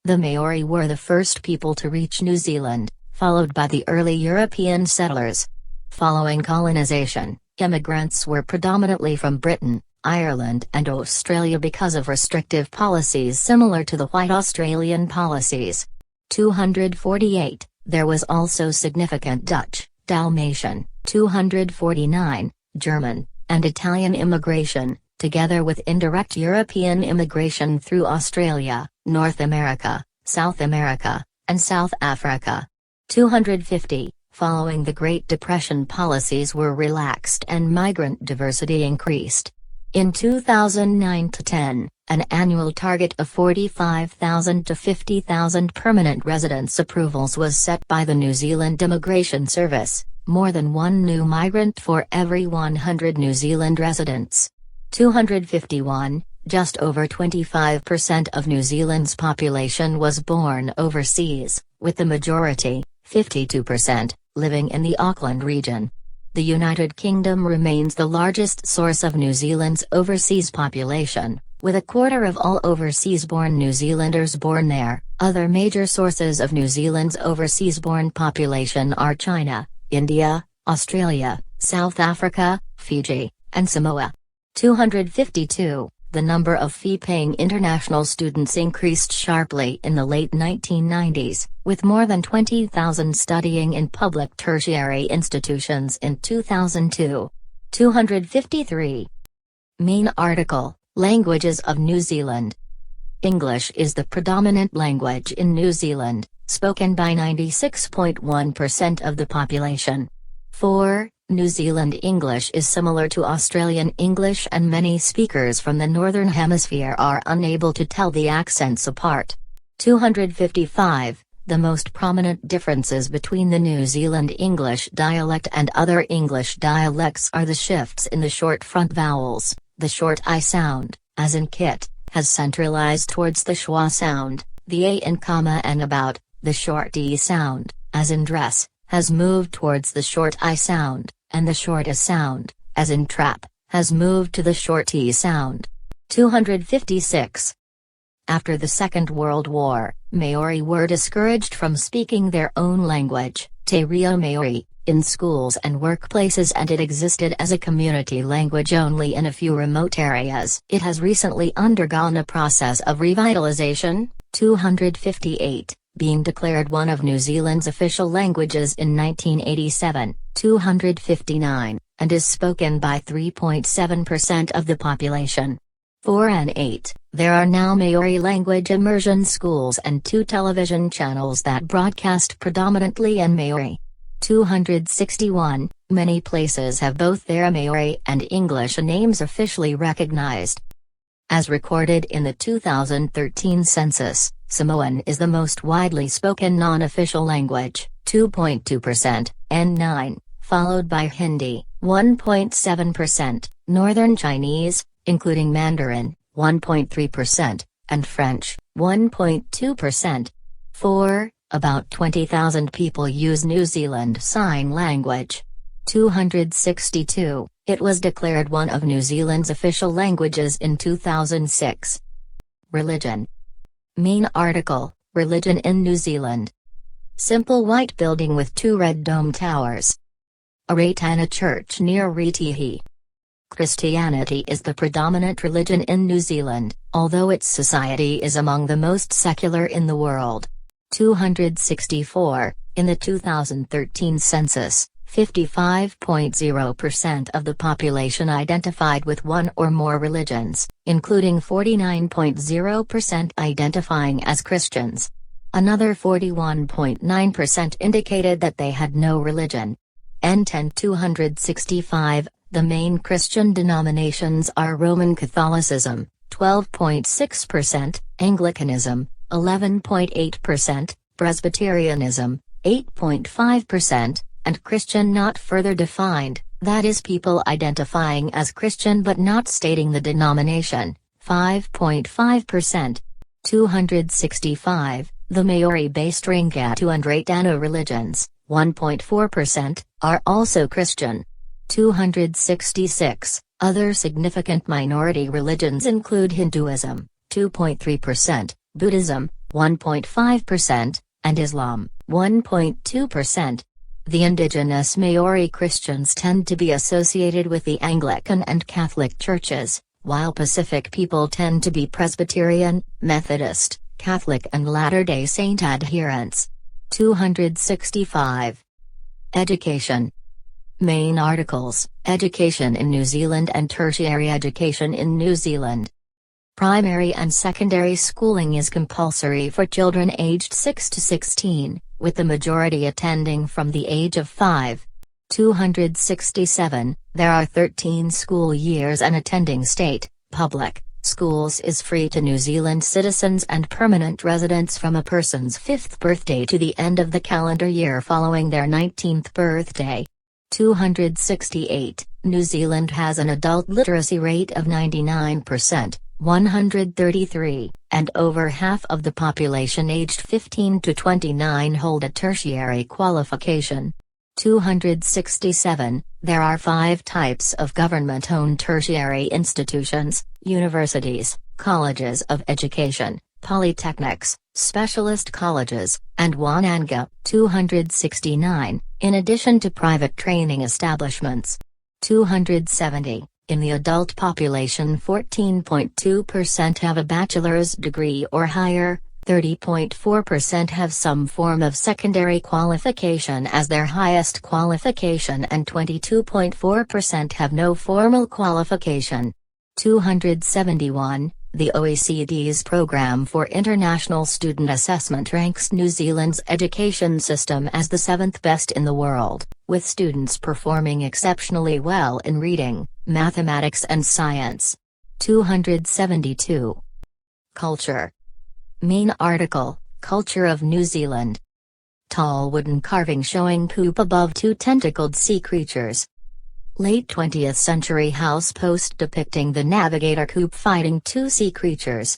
The Maori were the first people to reach New Zealand, followed by the early European settlers. Following colonization, immigrants were predominantly from Britain, Ireland and Australia because of restrictive policies similar to the white Australian policies. 248, there was also significant Dutch, Dalmatian, 249, German, and Italian immigration, together with indirect European immigration through Australia, North America, South America, and South Africa. 250, following the Great Depression, policies were relaxed and migrant diversity increased. In 2009-10, an annual target of 45,000 to 50,000 permanent residence approvals was set by the New Zealand Immigration Service, more than one new migrant for every 100 New Zealand residents. 251, just over 25% of New Zealand's population was born overseas, with the majority, 52%, living in the Auckland region. The United Kingdom remains the largest source of New Zealand's overseas population, with a quarter of all overseas-born New Zealanders born there. Other major sources of New Zealand's overseas-born population are China, India, Australia, South Africa, Fiji, and Samoa. 252, the number of fee-paying international students increased sharply in the late 1990s, with more than 20,000 studying in public tertiary institutions in 2002. 253. Main article, Languages of New Zealand. English is the predominant language in New Zealand, spoken by 96.1% of the population. 4. New Zealand English is similar to Australian English, and many speakers from the Northern Hemisphere are unable to tell the accents apart. 255. The most prominent differences between the New Zealand English dialect and other English dialects are the shifts in the short front vowels. The short I sound, as in kit, has centralized towards the schwa sound. The a in comma and about, the short e sound, as in dress, has moved towards the short I sound, and the short a sound, as in trap, has moved to the short e sound. 256. After the Second World War, Maori were discouraged from speaking their own language, Te Ika-a-Māui, in schools and workplaces, and it existed as a community language only in a few remote areas. It has recently undergone a process of revitalization. 258, being declared one of New Zealand's official languages in 1987, 259, and is spoken by 3.7% of the population. 4 and 8, there are now Maori language immersion schools and 2 television channels that broadcast predominantly in Maori. 261, many places have both their Maori and English names officially recognized. As recorded in the 2013 census, Samoan is the most widely spoken non-official language, 2.2%, N9, followed by Hindi, 1.7%, Northern Chinese, including Mandarin, 1.3%, and French, 1.2%. 4. About 20,000 people use New Zealand Sign Language. 262, it was declared one of New Zealand's official languages in 2006. Religion. Main article, Religion in New Zealand. Simple white building with 2 red dome towers. A Raitana church near Retihi. Christianity is the predominant religion in New Zealand, although its society is among the most secular in the world. 264, in the 2013 census, 55.0% of the population identified with one or more religions, including 49.0% identifying as Christians. Another 41.9% indicated that they had no religion. N10 265, the main Christian denominations are Roman Catholicism, 12.6%, Anglicanism, 11.8%, Presbyterianism, 8.5%, and Christian not further defined, that is people identifying as Christian but not stating the denomination, 5.5%. 265, the Maori-based Ringatu and Raitana religions, 1.4%, are also Christian. 266, other significant minority religions include Hinduism, 2.3%, Buddhism, 1.5%, and Islam, 1.2%. The indigenous Maori Christians tend to be associated with the Anglican and Catholic churches, while Pacific people tend to be Presbyterian, Methodist, Catholic and Latter-day Saint adherents. 265. Education. Main articles: Education in New Zealand and Tertiary education in New Zealand. Primary and secondary schooling is compulsory for children aged 6 to 16, with the majority attending from the age of 5. 267. There are 13 school years and attending state, public, schools is free to New Zealand citizens and permanent residents from a person's 5th birthday to the end of the calendar year following their 19th birthday. 268. New Zealand has an adult literacy rate of 99%, 133, and over half of the population aged 15 to 29 hold a tertiary qualification. 267. There are 5 types of government-owned tertiary institutions: universities, colleges of education, polytechnics, specialist colleges, and wananga. 269. In addition to private training establishments. 270. In the adult population, 14.2% have a bachelor's degree or higher, 30.4% have some form of secondary qualification as their highest qualification, and 22.4% have no formal qualification. 271. The OECD's Programme for International Student Assessment ranks New Zealand's education system as the 7th best in the world, with students performing exceptionally well in reading, mathematics and science. 272. Culture. Main article: Culture of New Zealand. Tall wooden carving showing poop above 2 tentacled sea creatures. Late 20th century house post depicting the navigator coop fighting 2 sea creatures.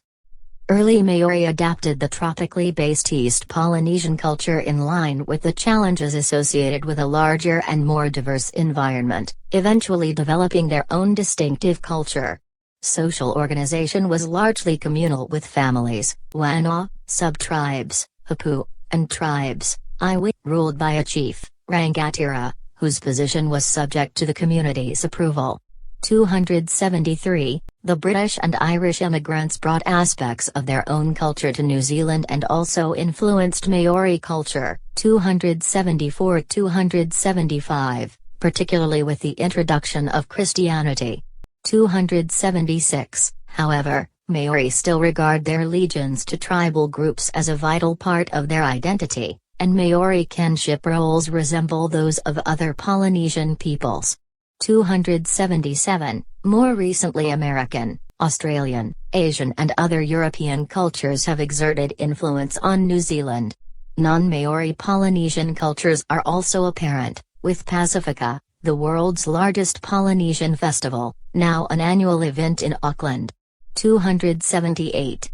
Early Maori adapted the tropically based East Polynesian culture in line with the challenges associated with a larger and more diverse environment, eventually developing their own distinctive culture. Social organization was largely communal, with families, wānoa, sub-tribes, hapu, and tribes, iwi, ruled by a chief, rangatira, whose position was subject to the community's approval. 273. The British and Irish immigrants brought aspects of their own culture to New Zealand and also influenced Maori culture. 274-275, particularly with the introduction of Christianity. 276. However, Maori still regard their allegiance to tribal groups as a vital part of their identity, and Maori kinship roles resemble those of other Polynesian peoples. 277. More recently, American, Australian, Asian and other European cultures have exerted influence on New Zealand. Non-Maori Polynesian cultures are also apparent, with Pacifica, the world's largest Polynesian festival, now an annual event in Auckland. 278.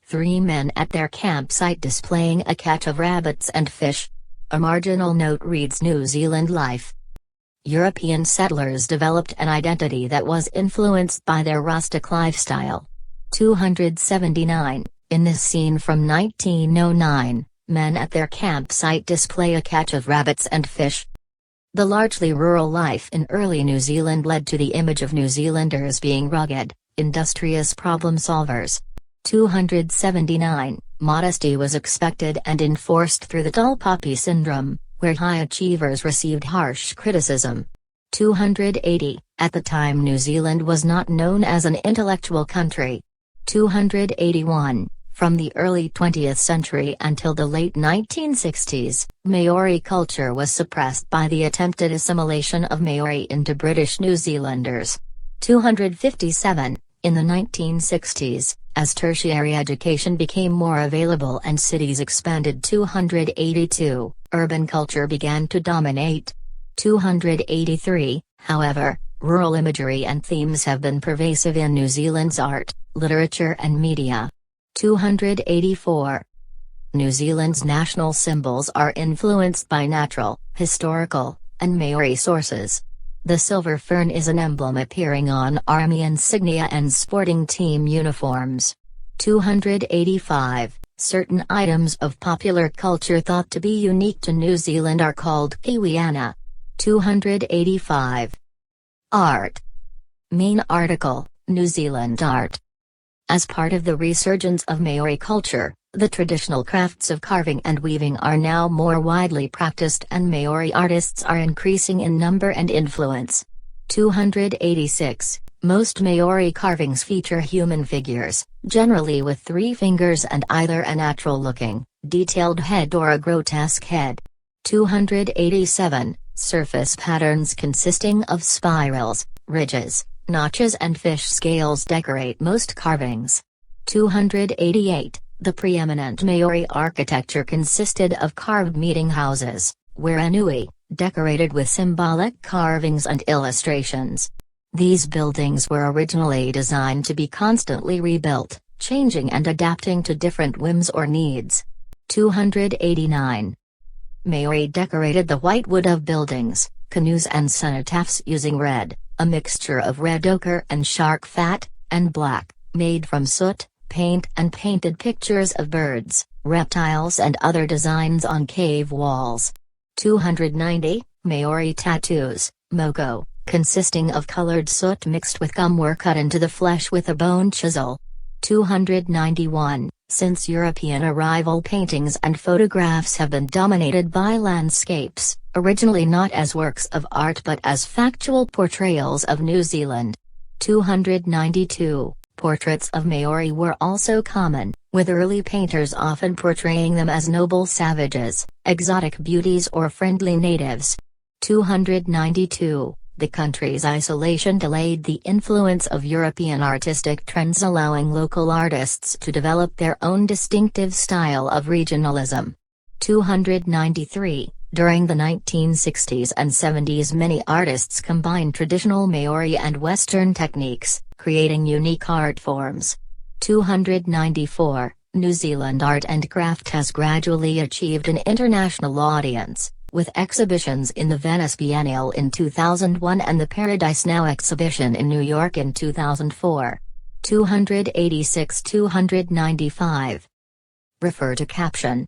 3 men at their campsite displaying a catch of rabbits and fish. A marginal note reads New Zealand life. European settlers developed an identity that was influenced by their rustic lifestyle. 279. In this scene from 1909, men at their campsite display a catch of rabbits and fish. The largely rural life in early New Zealand led to the image of New Zealanders being rugged, industrious problem solvers. 279. Modesty was expected and enforced through the tall poppy syndrome, where high achievers received harsh criticism. 280. At the time, New Zealand was not known as an intellectual country. 281. From the early 20th century until the late 1960s, Maori culture was suppressed by the attempted assimilation of Maori into British New Zealanders. 257. In the 1960s, as tertiary education became more available and cities expanded. 282. Urban culture began to dominate. 283. However, rural imagery and themes have been pervasive in New Zealand's art, literature and media. 284. New Zealand's national symbols are influenced by natural, historical, and Maori sources. The silver fern is an emblem appearing on army insignia and sporting team uniforms. 285. Certain items of popular culture thought to be unique to New Zealand are called Kiwiana. 285. Art. Main article, New Zealand art. As part of the resurgence of Maori culture, the traditional crafts of carving and weaving are now more widely practiced and Maori artists are increasing in number and influence. 286. Most Maori carvings feature human figures, generally with 3 fingers and either a natural-looking, detailed head or a grotesque head. 287. Surface patterns consisting of spirals, ridges, notches and fish scales decorate most carvings. 288. The preeminent Maori architecture consisted of carved meeting houses, Wairanui, decorated with symbolic carvings and illustrations. These buildings were originally designed to be constantly rebuilt, changing and adapting to different whims or needs. 289. Maori decorated the white wood of buildings, canoes and cenotaphs using red, a mixture of red ochre and shark fat, and black, made from soot, paint and painted pictures of birds, reptiles and other designs on cave walls. 290. Maori tattoos, moko, consisting of colored soot mixed with gum were cut into the flesh with a bone chisel. 291. Since European arrival, paintings and photographs have been dominated by landscapes, originally not as works of art but as factual portrayals of New Zealand. 292. Portraits of Maori were also common, with early painters often portraying them as noble savages, exotic beauties or friendly natives. 292. The country's isolation delayed the influence of European artistic trends, allowing local artists to develop their own distinctive style of regionalism. 293. During the 1960s and 70s, many artists combined traditional Maori and Western techniques, creating unique art forms. 294. New Zealand art and craft has gradually achieved an international audience, with exhibitions in the Venice Biennale in 2001 and the Paradise Now exhibition in New York in 2004. 286. 295. Refer to caption.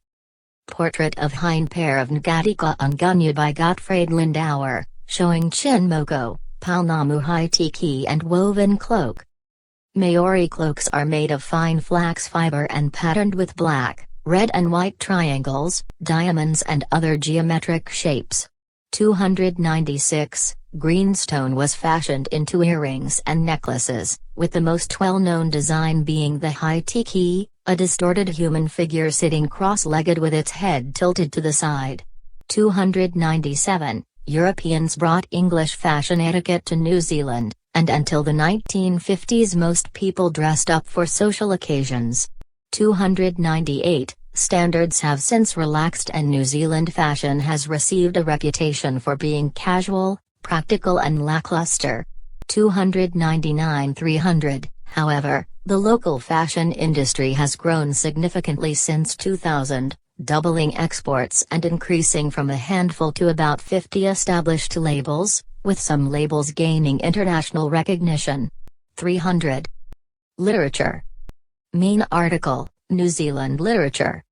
Portrait of hind pair of Te Ika-a-Māui by Gottfried Lindauer, showing chin moko, Paunamu high tiki and woven cloak. Maori cloaks are made of fine flax fiber and patterned with black, red and white triangles, diamonds and other geometric shapes. 296. Greenstone was fashioned into earrings and necklaces, with the most well-known design being the high tiki, a distorted human figure sitting cross-legged with its head tilted to the side. 297. Europeans brought English fashion etiquette to New Zealand, and until the 1950s most people dressed up for social occasions. 298. Standards have since relaxed and New Zealand fashion has received a reputation for being casual, practical and lackluster. 299. 300. However, the local fashion industry has grown significantly since 2000, doubling exports and increasing from a handful to about 50 established labels, with some labels gaining international recognition. 300. Literature. Main article, New Zealand literature.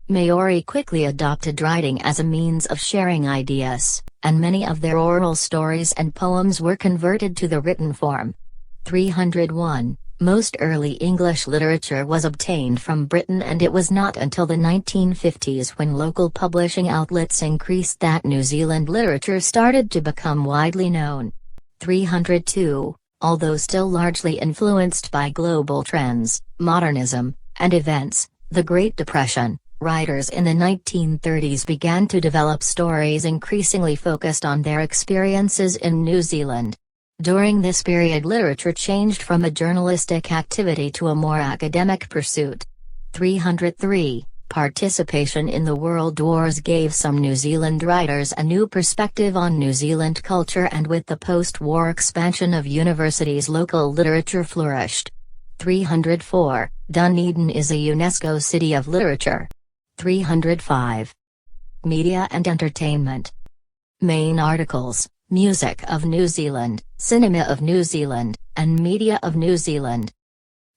Maori quickly adopted writing as a means of sharing ideas, and many of their oral stories and poems were converted to the written form. 301. Most early English literature was obtained from Britain, and it was not until the 1950s when local publishing outlets increased that New Zealand literature started to become widely known. 302. Although still largely influenced by global trends, modernism, and events, the Great Depression, writers in the 1930s began to develop stories increasingly focused on their experiences in New Zealand. During this period, literature changed from a journalistic activity to a more academic pursuit. 303. Participation in the World Wars gave some New Zealand writers a new perspective on New Zealand culture, and with the post-war expansion of universities, local literature flourished. 304. Dunedin is a UNESCO City of Literature. 305. Media and entertainment. Main articles: Music of New Zealand, Cinema of New Zealand, and Media of New Zealand.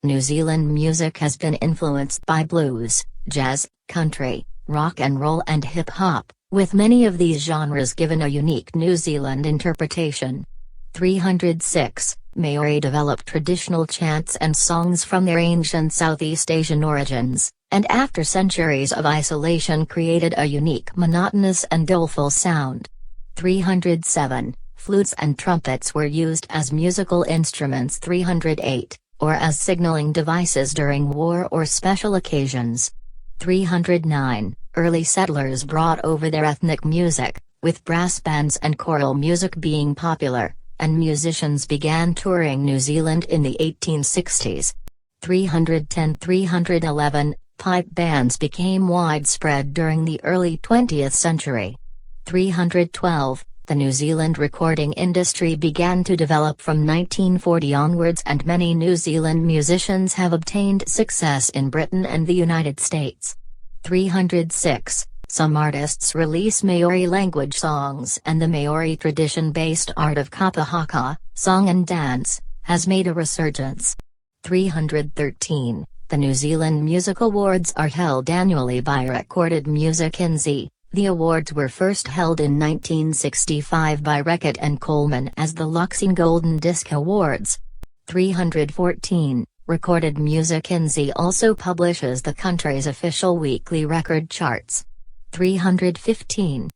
New Zealand music has been influenced by blues, jazz, country, rock and roll and hip-hop, with many of these genres given a unique New Zealand interpretation. 306. Maori developed traditional chants and songs from their ancient Southeast Asian origins, and after centuries of isolation created a unique monotonous and doleful sound. 307. Flutes and trumpets were used as musical instruments. 308, or as signaling devices during war or special occasions. 309. Early settlers brought over their ethnic music, with brass bands and choral music being popular, and musicians began touring New Zealand in the 1860s. 310-311, pipe bands became widespread during the early 20th century. 312, the New Zealand recording industry began to develop from 1940 onwards, and many New Zealand musicians have obtained success in Britain and the United States. 306. Some artists release Maori language songs, and the Maori tradition-based art of kapa haka, song and dance, has made a resurgence. 313. The New Zealand Music Awards are held annually by Recorded Music NZ. The awards were first held in 1965 by Reckitt and Coleman as the Luxing Golden Disc Awards. 314. Recorded Music NZ also publishes the country's official weekly record charts. 315.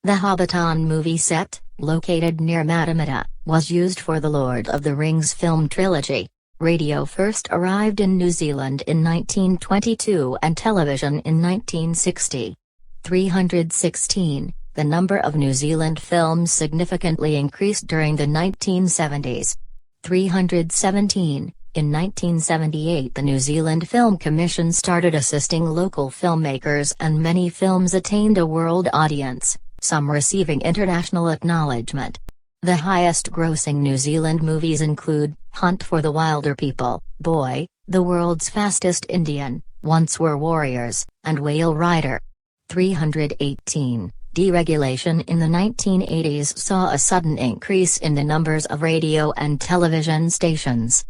The Hobbiton movie set, located near Matamata, was used for the Lord of the Rings film trilogy. Radio first arrived in New Zealand in 1922 and television in 1960. 316. The number of New Zealand films significantly increased during the 1970s. 317. In 1978 the New Zealand Film Commission started assisting local filmmakers, and many films attained a world audience, some receiving international acknowledgement. The highest-grossing New Zealand movies include Hunt for the Wilder People, Boy, The World's Fastest Indian, Once Were Warriors, and Whale Rider. 318. Deregulation in the 1980s saw a sudden increase in the numbers of radio and television stations.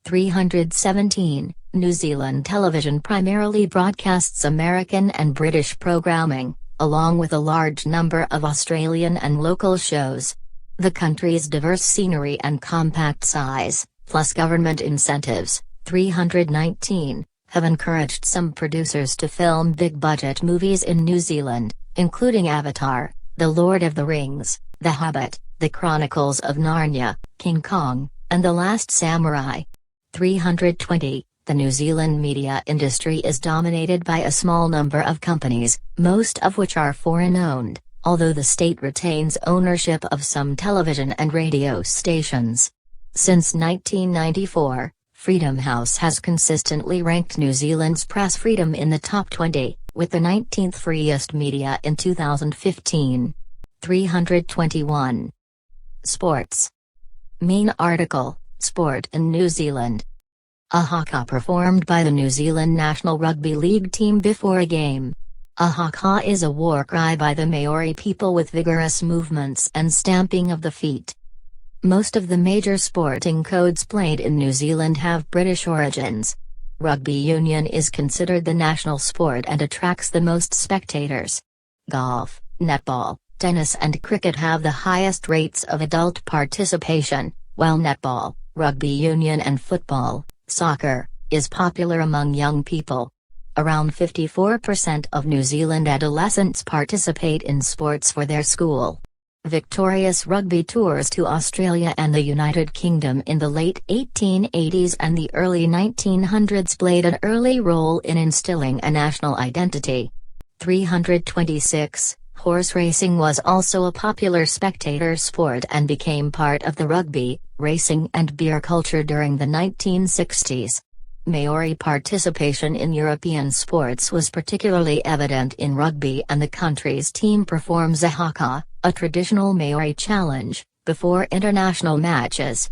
317. New Zealand television primarily broadcasts American and British programming, along with a large number of Australian and local shows. The country's diverse scenery and compact size, plus government incentives, 319, have encouraged some producers to film big-budget movies in New Zealand, including Avatar, The Lord of the Rings, The Hobbit, The Chronicles of Narnia, King Kong, and The Last Samurai. 320. The New Zealand media industry is dominated by a small number of companies, most of which are foreign-owned, although the state retains ownership of some television and radio stations. Since 1994, Freedom House has consistently ranked New Zealand's press freedom in the top 20, with the 19th freest media in 2015. 321. Sports. Main article, Sport in New Zealand. A haka performed by the New Zealand National Rugby League team before a game. A haka is a war cry by the Maori people with vigorous movements and stamping of the feet. Most of the major sporting codes played in New Zealand have British origins. Rugby union is considered the national sport and attracts the most spectators. Golf, netball, tennis and cricket have the highest rates of adult participation, while netball, rugby union and football, soccer, is popular among young people. Around 54% of New Zealand adolescents participate in sports for their school. Victorious rugby tours to Australia and the United Kingdom in the late 1880s and the early 1900s played an early role in instilling a national identity. 326. Horse racing was also a popular spectator sport and became part of the rugby, racing and beer culture during the 1960s. Maori participation in European sports was particularly evident in rugby, and the country's team performs a haka, a traditional Maori challenge, before international matches.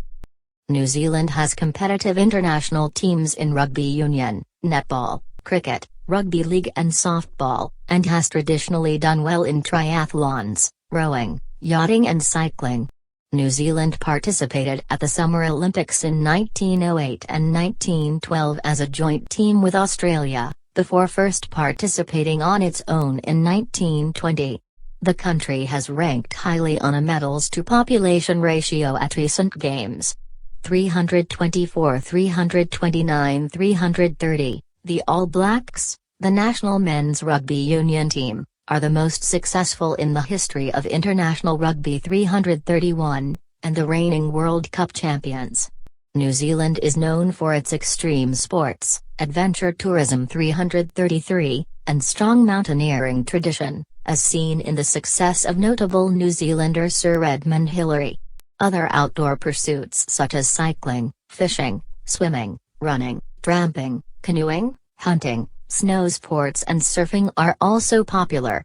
New Zealand has competitive international teams in rugby union, netball, cricket, rugby league and softball, and has traditionally done well in triathlons, rowing, yachting and cycling. New Zealand participated at the Summer Olympics in 1908 and 1912 as a joint team with Australia, before first participating on its own in 1920. The country has ranked highly on a medals to population ratio at recent games. 324, 329, 330. The All Blacks, the national men's rugby union team, are the most successful in the history of international rugby. 331, and the reigning World Cup champions. New Zealand is known for its extreme sports, adventure tourism. 333, and strong mountaineering tradition, as seen in the success of notable New Zealander Sir Edmund Hillary. Other outdoor pursuits such as cycling, fishing, swimming, running, tramping, canoeing, hunting, snow sports and surfing are also popular.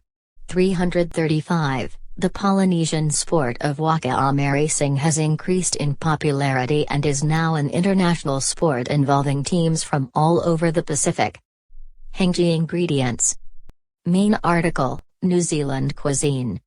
335, the Polynesian sport of waka-ame racing has increased in popularity and is now an international sport involving teams from all over the Pacific. Hangi ingredients. Main article, New Zealand cuisine.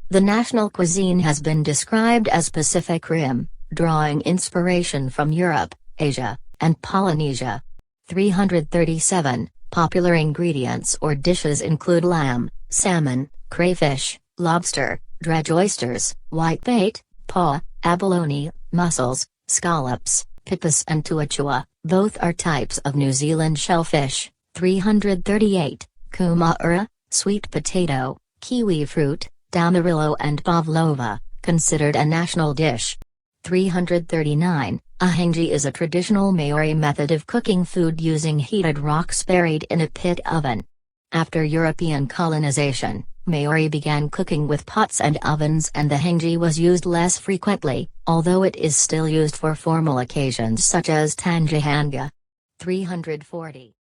The national cuisine has been described as Pacific Rim, drawing inspiration from Europe, Asia, and Polynesia. 337, popular ingredients or dishes include lamb, salmon, crayfish, lobster, dredge oysters, whitebait, paw, abalone, mussels, scallops, pipis and tuachua, both are types of New Zealand shellfish. 338, kumara, sweet potato, kiwi fruit, Damarillo and pavlova, considered a national dish. 339, a hangi is a traditional Maori method of cooking food using heated rocks buried in a pit oven. After European colonization, Maori began cooking with pots and ovens and the hangi was used less frequently, although it is still used for formal occasions such as tangihanga. 340.